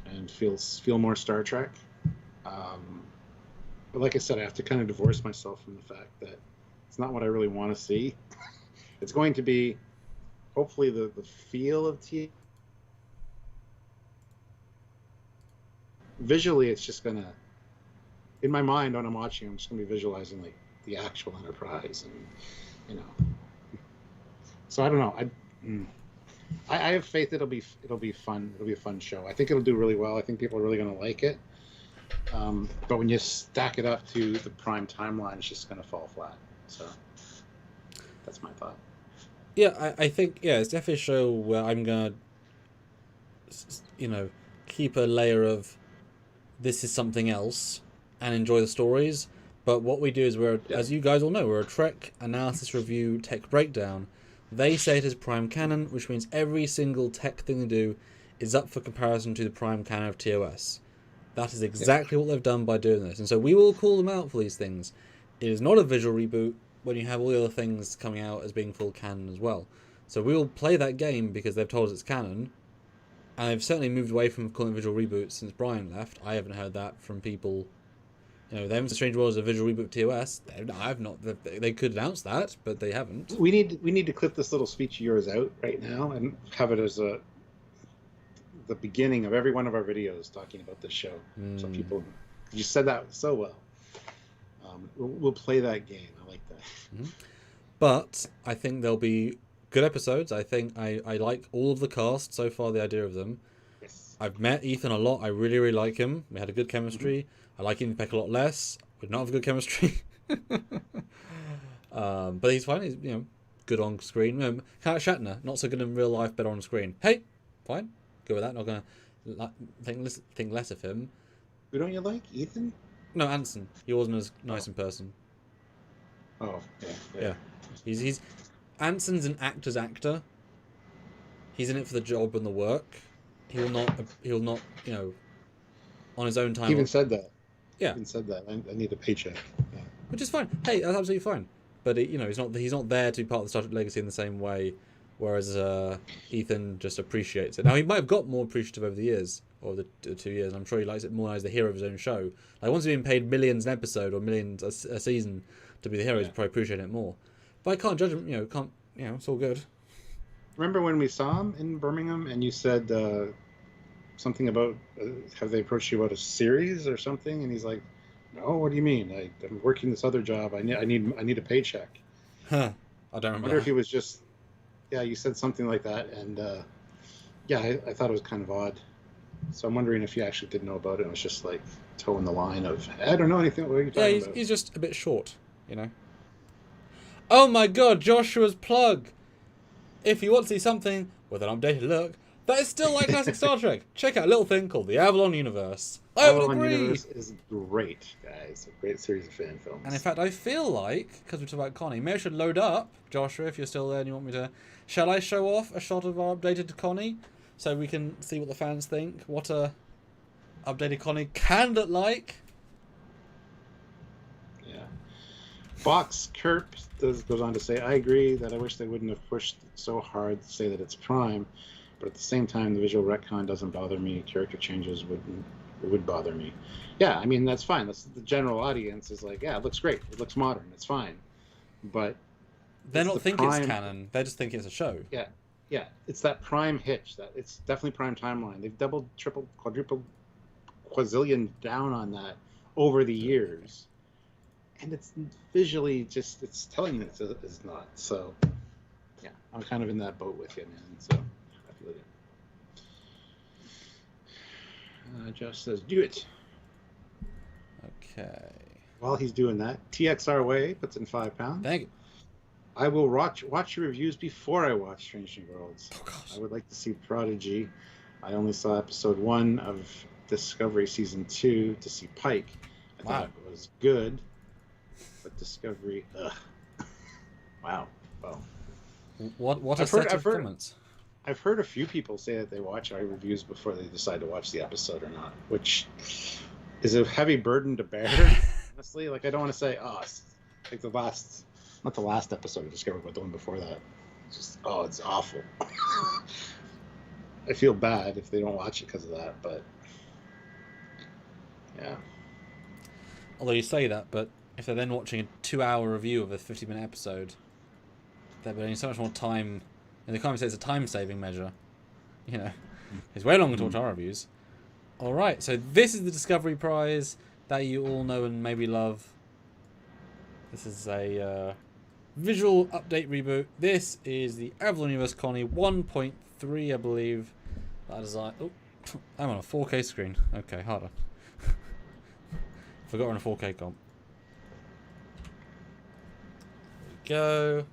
and feel more Star Trek. But like I said, I have to kind of divorce myself from the fact that it's not what I really want to see. It's going to be, hopefully, the feel of T. Visually, it's just gonna, in my mind when I'm watching, I'm just gonna be visualizing like the actual Enterprise, and So I don't know. I have faith it'll be fun. It'll be a fun show. I think it'll do really well. I think people are really gonna like it. But when you stack it up to the prime timeline, it's just gonna fall flat. So that's my thought. Yeah, I think it's definitely a show where I'm gonna, keep a layer of this is something else and enjoy the stories. But what we do is as you guys all know, we're a Trek analysis review tech breakdown. They say it is prime canon, which means every single tech thing they do is up for comparison to the prime canon of TOS. That is exactly what they've done by doing this. And so we will call them out for these things. It is not a visual reboot when you have all the other things coming out as being full canon as well. So we will play that game because they've told us it's canon. And they've certainly moved away from calling it visual reboots since Brian left. I haven't heard that from people. They haven't said Strange World is a visual reboot of TOS. I have not. They could announce that, but they haven't. We need to clip this little speech of yours out right now and have it as the beginning of every one of our videos talking about this show. So people, you said that so well. We'll play that game. I like that. But I think there'll be good episodes. I think I like all of the cast so far. The idea of them. Yes. I've met Ethan a lot. I really, really like him. We had a good chemistry. I like Ethan Peck a lot less. We don't have a good chemistry. But he's fine. He's good on screen. Kat Shatner, not so good in real life, better on screen. Hey, fine. Go with that. Not gonna think less of him. Who don't you like, Ethan? No, Anson. He wasn't as nice in person. Oh, yeah. He's Anson's an actor's actor. He's in it for the job and the work. He'll not on his own time. He even said that. Yeah. He even said that. I need a paycheck. Yeah. Which is fine. Hey, that's absolutely fine. But he's not there to be part of the Star Trek legacy in the same way. Whereas Ethan just appreciates it. Now he might have got more appreciative over the years, or the 2 years. I'm sure he likes it more as the hero of his own show. Like once he's been paid millions an episode or millions a season to be the hero, he's probably appreciate it more. But I can't judge him. It's all good. Remember when we saw him in Birmingham, and you said something about have they approached you about a series or something? And he's like, "No, what do you mean? I'm working this other job. I need a paycheck." Huh? I don't remember. I wonder if he was just. Yeah, you said something like that, and I thought it was kind of odd. So I'm wondering if you actually did know about it. It was just like towing the line of I don't know anything. What are you talking about? He's just a bit short, Oh my God, Joshua's plug! If you want to see something with an updated look that is still like classic Star Trek, check out a little thing called the Avalon Universe. I would agree. Avalon Universe is great, guys. A great series of fan films. And in fact, I feel like, because we talked about Connie, maybe I should load up, Joshua, if you're still there and you want me to. Shall I show off a shot of our updated Connie so we can see what the fans think? What a updated Connie can look like. Yeah. Fox Kirk goes on to say, I agree that I wish they wouldn't have pushed so hard to say that it's Prime, but at the same time, the visual retcon doesn't bother me. Character changes would bother me. Yeah, I mean, that's fine. That's the general audience is like, yeah, it looks great. It looks modern. It's fine. But they're not thinking it's canon. They just think it's a show. Yeah. It's that Prime hitch. That it's definitely Prime timeline. They've doubled, tripled, quadrupled, quazillion down on that over the years. And it's visually it's telling you it's not. So, yeah, I'm kind of in that boat with you, man. So, I feel it. Josh says, do it. Okay. While he's doing that, TXR Way puts in £5. Thank you. I will watch your reviews before I watch Strange New Worlds. Oh gosh. I would like to see Prodigy. I only saw episode 1 of Discovery season 2 to see Pike. I thought it was good, but Discovery, ugh. Wow. Well, what a set of comments. I've heard a few people say that they watch our reviews before they decide to watch the episode or not, which is a heavy burden to bear. Honestly, like I don't want to say, it's like not the last episode of Discovery, but the one before that. It's awful. I feel bad if they don't watch it because of that, but yeah. Although you say that, but if they're then watching a 2-hour review of a 50-minute episode, they're burning so much more time, and they can't say it's a time-saving measure. You know, it's way longer to watch our reviews. All right, so this is the Discovery Prize that you all know and maybe love. This is a visual update reboot. This is the Avalon Universe Colony 1.3, I believe. That design. Oh, I'm on a 4K screen. Okay, hold on. Forgot we're on a 4K comp. There we go.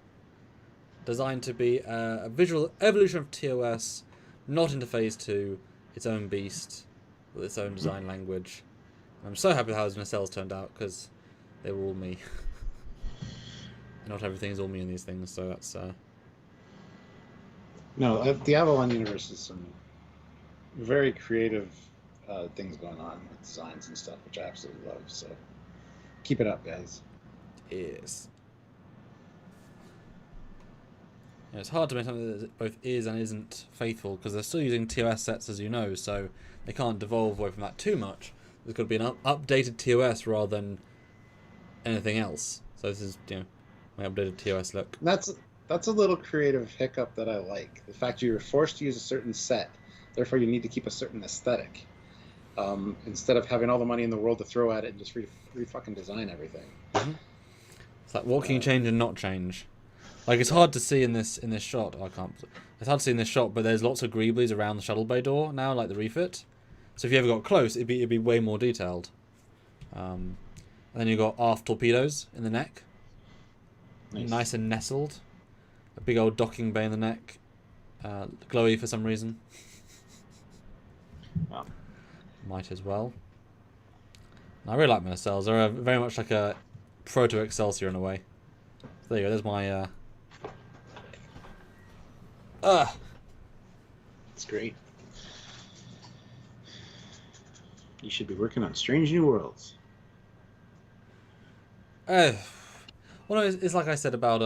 Designed to be a visual evolution of TOS, not into Phase 2, its own beast, with its own design language. I'm so happy with how the nacelles turned out, because they were all me. Not everything is all me in these things, so that's... No, the Avalon universe is some very creative things going on with designs and stuff, which I absolutely love, so keep it up, guys. Yes. Yeah, it's hard to make something that both is and isn't faithful, because they're still using TOS sets, as you know, so they can't devolve away from that too much. There's got to be an updated TOS rather than anything else. So this is, my updated TOS look. That's a little creative hiccup that I like. The fact you're forced to use a certain set, therefore you need to keep a certain aesthetic. Instead of having all the money in the world to throw at it and just fucking design everything. Mm-hmm. It's like what can you change and not change? Like it's hard to see in this shot. I can't. It's hard to see in this shot, but there's lots of greeblies around the shuttle bay door now, like the refit. So if you ever got close, it'd be way more detailed. And then you got aft torpedoes in the neck, nice and nestled. A big old docking bay in the neck, glowy for some reason. Wow. Might as well. And I really like my nacelles. They're very much like a proto Excelsior in a way. So there you go. There's my. It's great. You should be working on Strange New Worlds. Well, no, it's like I said about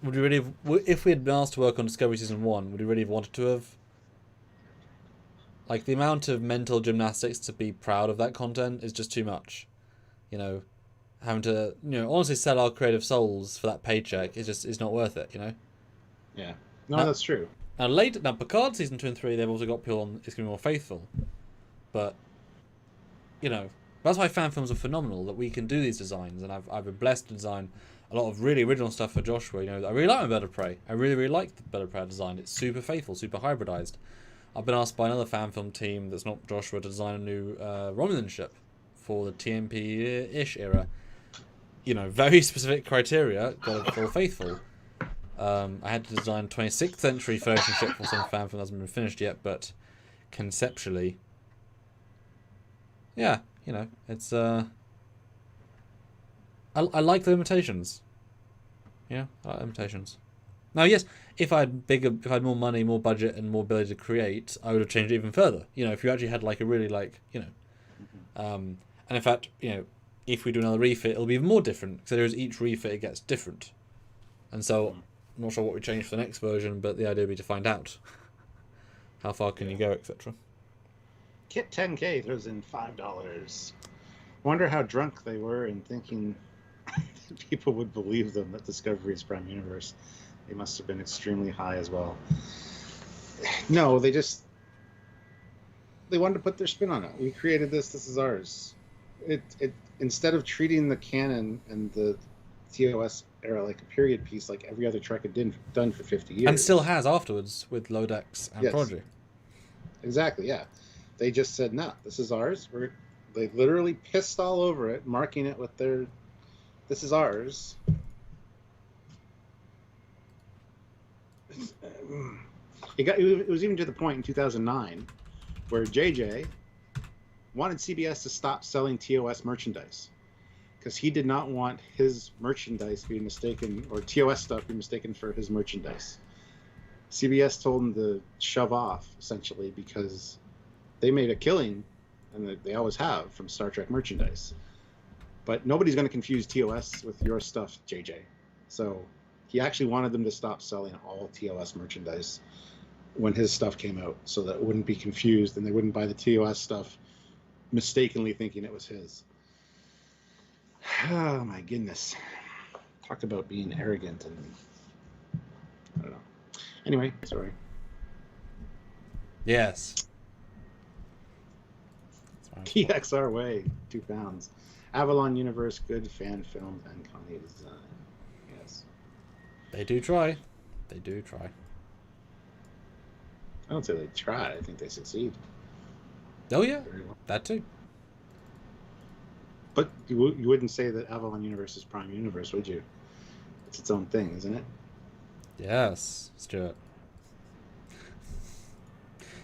would we really if we had been asked to work on Discovery Season 1, would we really have wanted to have? Like the amount of mental gymnastics to be proud of that content is just too much. Having to honestly sell our creative souls for that paycheck is not worth it. Yeah. No, that's true. Now Picard Season 2 and 3, they've also got people on. It's gonna be more faithful, but that's why fan films are phenomenal. That we can do these designs, and I've been blessed to design a lot of really original stuff for Joshua. I really like my Bird of Prey. I really like the Bird of Prey design. It's super faithful, super hybridized. I've been asked by another fan film team that's not Joshua to design a new Romulan ship for the TMP-ish era. Very specific criteria, got to feel faithful. I had to design a 26th century Federation ship for some fan film that hasn't been finished yet, but conceptually, yeah, it's I like the limitations. Yeah, I like limitations. Now, yes, if I had more money, more budget, and more ability to create, I would have changed it even further. If you actually had like a really and in fact, if we do another refit, it'll be even more different because there is each refit it gets different, and so I'm not sure what we change for the next version, but the idea would be to find out how far can you go, etc. Kit 10K throws in $5. Wonder how drunk they were in thinking people would believe them that Discovery is Prime Universe. They must have been extremely high as well. No, they wanted to put their spin on it. We created this. This is ours. It instead of treating the canon and the TOS era like a period piece, like every other Trek had done for 50 years, and still has afterwards with Lodex and Prodigy. Exactly. Yeah, they just said, "No, this is ours." They literally pissed all over it, marking it with their "This is ours." It was even to the point in 2009 where JJ wanted CBS to stop selling TOS merchandise because he did not want his merchandise being mistaken, or TOS stuff being mistaken for his merchandise. CBS told him to shove off, essentially, because they made a killing, and they always have, from Star Trek merchandise. But nobody's going to confuse TOS with your stuff, JJ. So he actually wanted them to stop selling all TOS merchandise when his stuff came out, so that it wouldn't be confused and they wouldn't buy the TOS stuff mistakenly thinking it was his. Oh my goodness. Talk about being arrogant and I don't know. Anyway, sorry. Yes. PXR Way, 2 pounds. Avalon Universe, good fan films and comedy design. Yes. They do try. They do try. I don't say they try. I think they succeed. Oh, yeah. Very well. That too. But you wouldn't say that Avalon Universe is Prime Universe, would you? It's its own thing, isn't it? Yes, Stuart.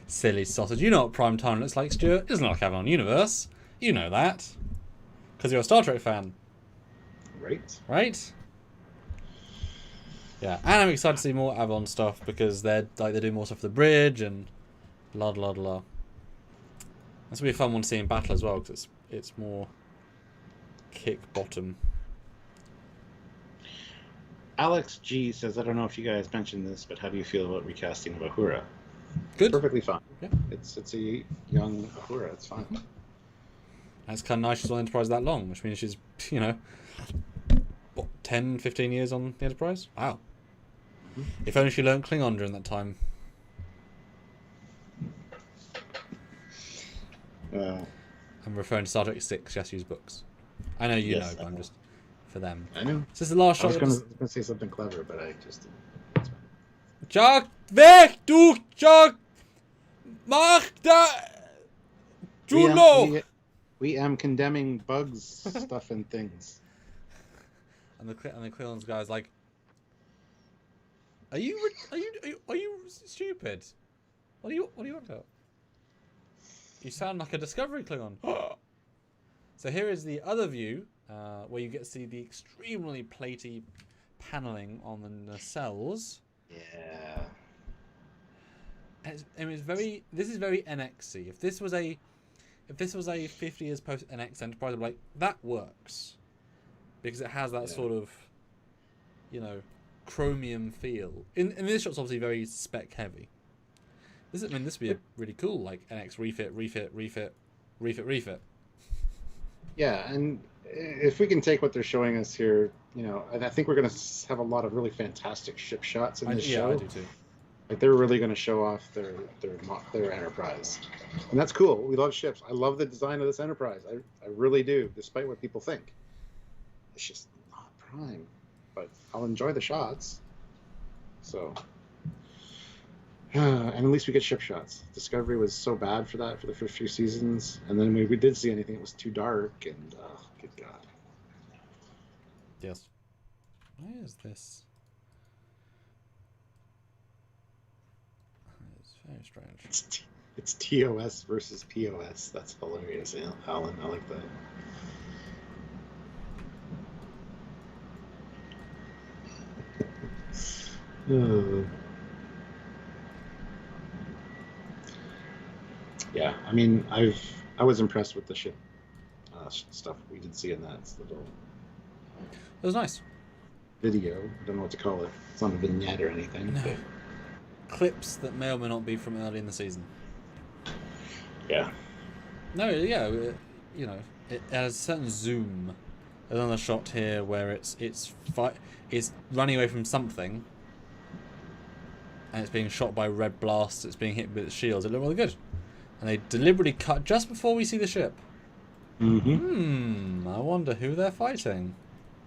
Silly sausage. You know what Prime Time looks like, Stuart. It doesn't look like Avalon Universe. You know that. Because you're a Star Trek fan. Right. Right? Yeah, and I'm excited to see more Avalon stuff because they do more stuff for the bridge and la la la. This will be a fun one to see in battle as well because it's more kick bottom. Alex G says, I don't know if you guys mentioned this, but how do you feel about recasting of Uhura? Good. Perfectly fine. Yeah. It's a young Uhura. It's fine. And it's kind of nice she's on Enterprise that long, which means she's, you know, what, 10, 15 years on the Enterprise? Wow. If only she learned Klingon during that time. I'm referring to Star Trek 6, she has to use books. I know you know, but I'm just for them. I know. Is this the last shot? I was going to say something clever, but I just didn't. Jack, weg, du, Jack! Mach da! Juno! We am condemning bugs, stuff, and things. And the Klingons guy's like, Are you stupid? What are you on about? You sound like a Discovery Klingon. So here is the other view, where you get to see the extremely platy paneling on the nacelles. Yeah. And this is very NXy. If this was a 50 years post NX Enterprise, I'm like, that works. Because it has that sort of, you know, chromium feel. In this shot's obviously very spec heavy. This would be a really cool like NX refit. Yeah, and if we can take what they're showing us here, you know, and I think we're going to have a lot of really fantastic ship shots in this show. Yeah, I do too. Like they're really going to show off their Enterprise, and that's cool. We love ships. I love the design of this Enterprise. I really do, despite what people think. It's just not Prime, but I'll enjoy the shots. So, and at least we get ship shots. Discovery was so bad for that for the first few seasons, and then we did see anything, it was too dark, and good God. Yes. Why is this? It's very strange. It's TOS versus POS. That's hilarious, Alan. I like that. Yeah, I mean, I was impressed with the ship stuff we did see in that little. It was nice. Video. I don't know what to call it. It's not a vignette or anything. No. But... Clips that may or may not be from early in the season. Yeah. No, yeah, you know, it has a certain zoom. There's another shot here where it's running away from something, and it's being shot by red blasts. It's being hit with its shields. It looked really good, and they deliberately cut just before we see the ship. Mm-hmm. I wonder who they're fighting.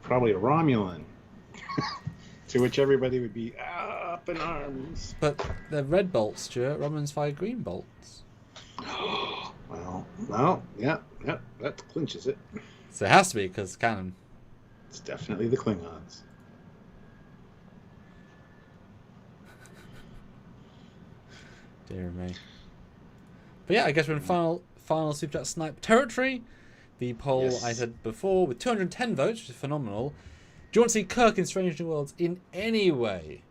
Probably a Romulan. To which everybody would be up in arms. But they're red bolts, Stuart. Romulans fire green bolts. Well, yeah, that clinches it. So it has to be because canon. It's definitely the Klingons. Dear me. But yeah, I guess we're in final Super Chat Snipe territory. The poll, Yes. I said before, with 210 votes, which is phenomenal. Do you want to see Kirk in Strange New Worlds in any way?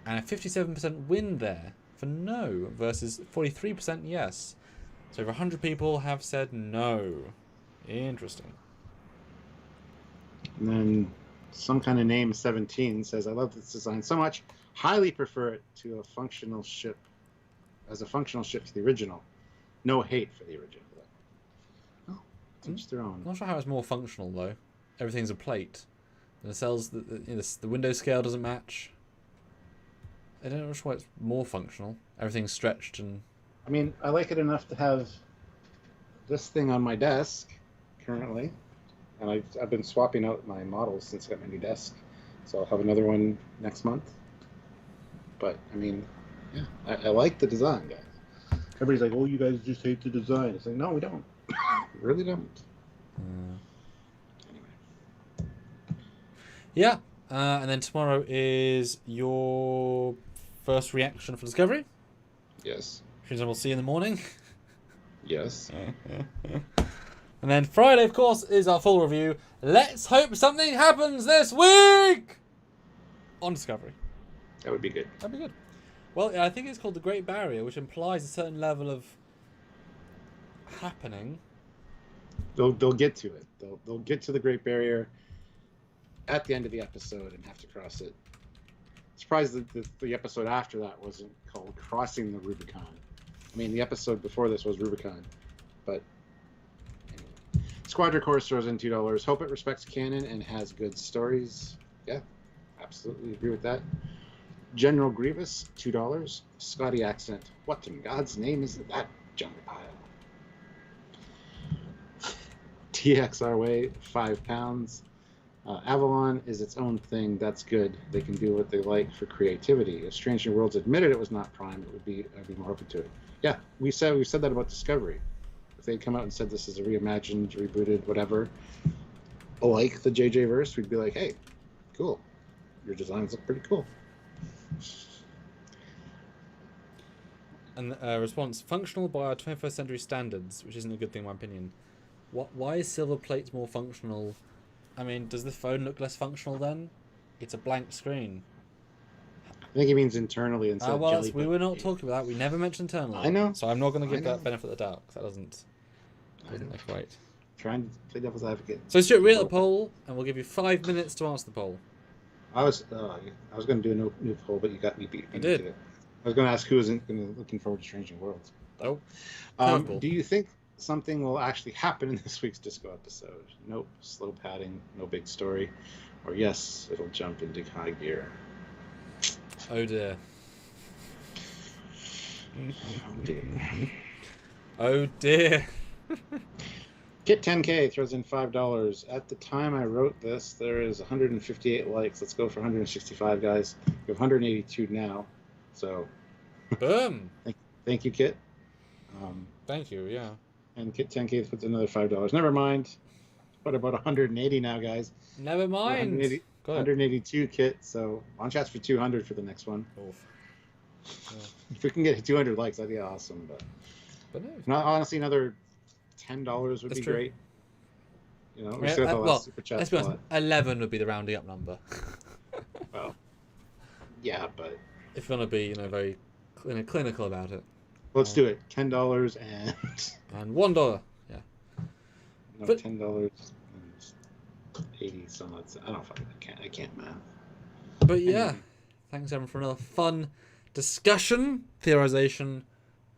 And a 57% win there for no versus 43% yes. So over 100 people have said no. Interesting. And then some kind of name 17 says, I love this design so much. Highly prefer it to a functional ship. As a functional ship to the original. No hate for the original. Oh, each their own. I'm not sure how it's more functional though. Everything's a plate. And the cells, the window scale doesn't match. I don't know why it's more functional. Everything's stretched and... I mean, I like it enough to have this thing on my desk currently. And I've been swapping out my models since I got my new desk. So I'll have another one next month. But, I mean, yeah, I like the design, guys. Everybody's like, oh, you guys just hate the design. It's like, no, we don't. We really don't. Anyway. Yeah. And then tomorrow is your first reaction for Discovery. Yes. Which we'll see in the morning. Yes. And then Friday, of course, is our full review. Let's hope something happens this week on Discovery. That would be good. That'd be good. Well, I think it's called the Great Barrier, which implies a certain level of happening. They'll get to it. They'll get to the Great Barrier at the end of the episode and have to cross it. Surprised that the episode after that wasn't called Crossing the Rubicon. I mean, the episode before this was Rubicon, but anyway. Squadron Course throws in $2. Hope it respects canon and has good stories. Yeah, absolutely agree with that. General Grievous, $2. Scotty accent. What in God's name is that junk pile? TXR Way, £5. Avalon is its own thing. That's good. They can do what they like for creativity. If Strange New Worlds admitted it was not Prime, I'd be more open to it. Yeah, we said that about Discovery. If they'd come out and said this is a reimagined, rebooted, whatever, like the JJ verse, we'd be like, hey, cool. Your designs look pretty cool. And response, functional by our 21st century standards, which isn't a good thing in my opinion. Why is silver plates more functional? I mean, does the phone look less functional then? It's a blank screen. I think he means internally instead of jelly. We were not talking about that. We never mentioned internally. I know. So I'm not going to give that benefit of the doubt, because that doesn't look right. Trying to play devil's advocate. So Stuart, read the poll, and we'll give you 5 minutes to answer the poll. I was going to do a new poll, but you got me beat. You did. I was going to ask who isn't looking forward to Strange New Worlds. Nope. Do you think something will actually happen in this week's Disco episode? Nope. Slow padding, no big story. Or yes, it'll jump into high gear. Oh dear. Oh dear. Oh dear. Kit 10K throws in $5. At the time I wrote this, there is 158 likes. Let's go for 165, guys. We have 182 now. So, Boom. Thank you, Kit. Thank you, yeah. And Kit 10K puts another $5. Never mind. What about 180 now, guys? Never mind. 182 Kit. So, on chats for 200 for the next one. Oof. Yeah. If we can get 200 likes, that'd be awesome. But no, honestly, another $10 would be true. Great. You know, we still have the last super chat. Let's be honest, 11 would be the rounding up number. Well, yeah, but if you want to be, very clinical about it. Let's do it. $10 and $1. Yeah. No, but, $10 and 80. So I can't math. But yeah, thanks everyone for another fun discussion, theorization,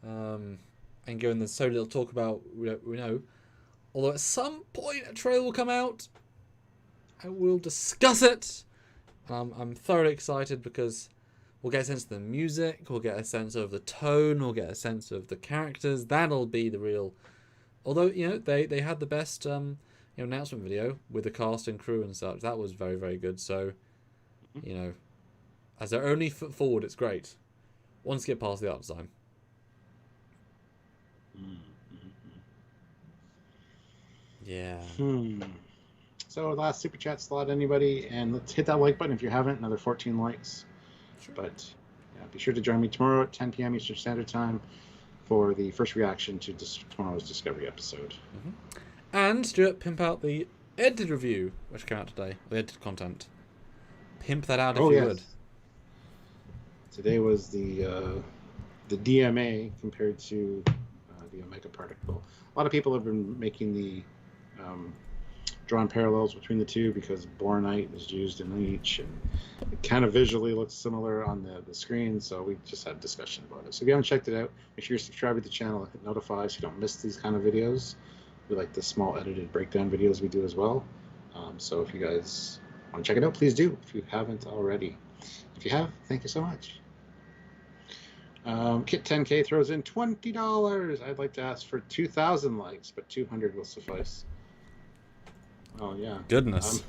and given there's so little talk about, we know. Although at some point a trailer will come out, I will discuss it. I'm thoroughly excited because we'll get a sense of the music, we'll get a sense of the tone, we'll get a sense of the characters. That'll be the real. Although they had the best announcement video with the cast and crew and such. That was very, very good. So as their only foot forward, it's great. Once you get past the art design. Yeah. So last super chat slot, anybody, and let's hit that like button if you haven't. Another 14 likes. Sure. But be sure to join me tomorrow at 10 p.m. Eastern Standard Time for the first reaction to tomorrow's Discovery episode. And Stuart, pimp out the edited review, which came out today, the edited content. Pimp that out if you would. Today was the DMA compared to the Omega particle. A lot of people have been making the drawn parallels between the two because boronite is used in each, and it kind of visually looks similar on the screen, so we just had a discussion about it. So if you haven't checked it out, make sure you're subscribed to the channel, hit notify so you don't miss these kind of videos. We like the small edited breakdown videos we do as well. So if you guys want to check it out, please do if you haven't already. If you have, thank you so much. Kit 10K throws in $20. I'd like to ask for 2,000 likes, but 200 will suffice. Oh yeah. Goodness.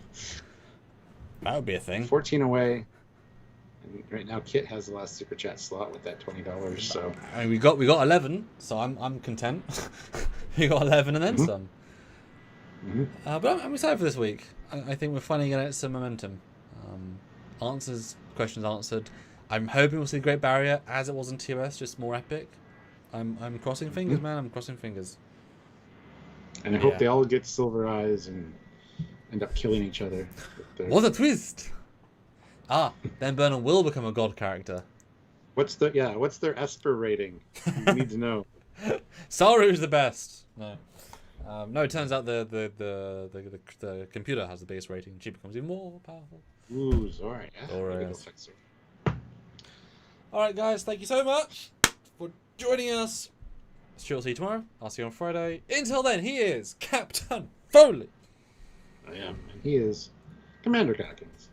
That would be a thing. 14 away. And right now, Kit has the last super chat slot with that $20. So I mean, we got 11, so I'm content. We got 11 and then some. But I'm excited for this week. I think we're finally going to get some momentum. Questions answered. I'm hoping we'll see the Great Barrier as it was in TOS, just more epic. I'm crossing fingers, man. I'm crossing fingers. And I hope they all get silver eyes and end up killing each other. What a twist! Then Burnham will become a god character. What's their Esper rating? You need to know. Saru's the best. No. No, it turns out the computer has the base rating. She becomes even more powerful. Ooh, Zora. Alright guys, thank you so much for joining us. Sure, see you tomorrow. I'll see you on Friday. Until then, he is Captain Foley. I am, and he is Commander Calkins.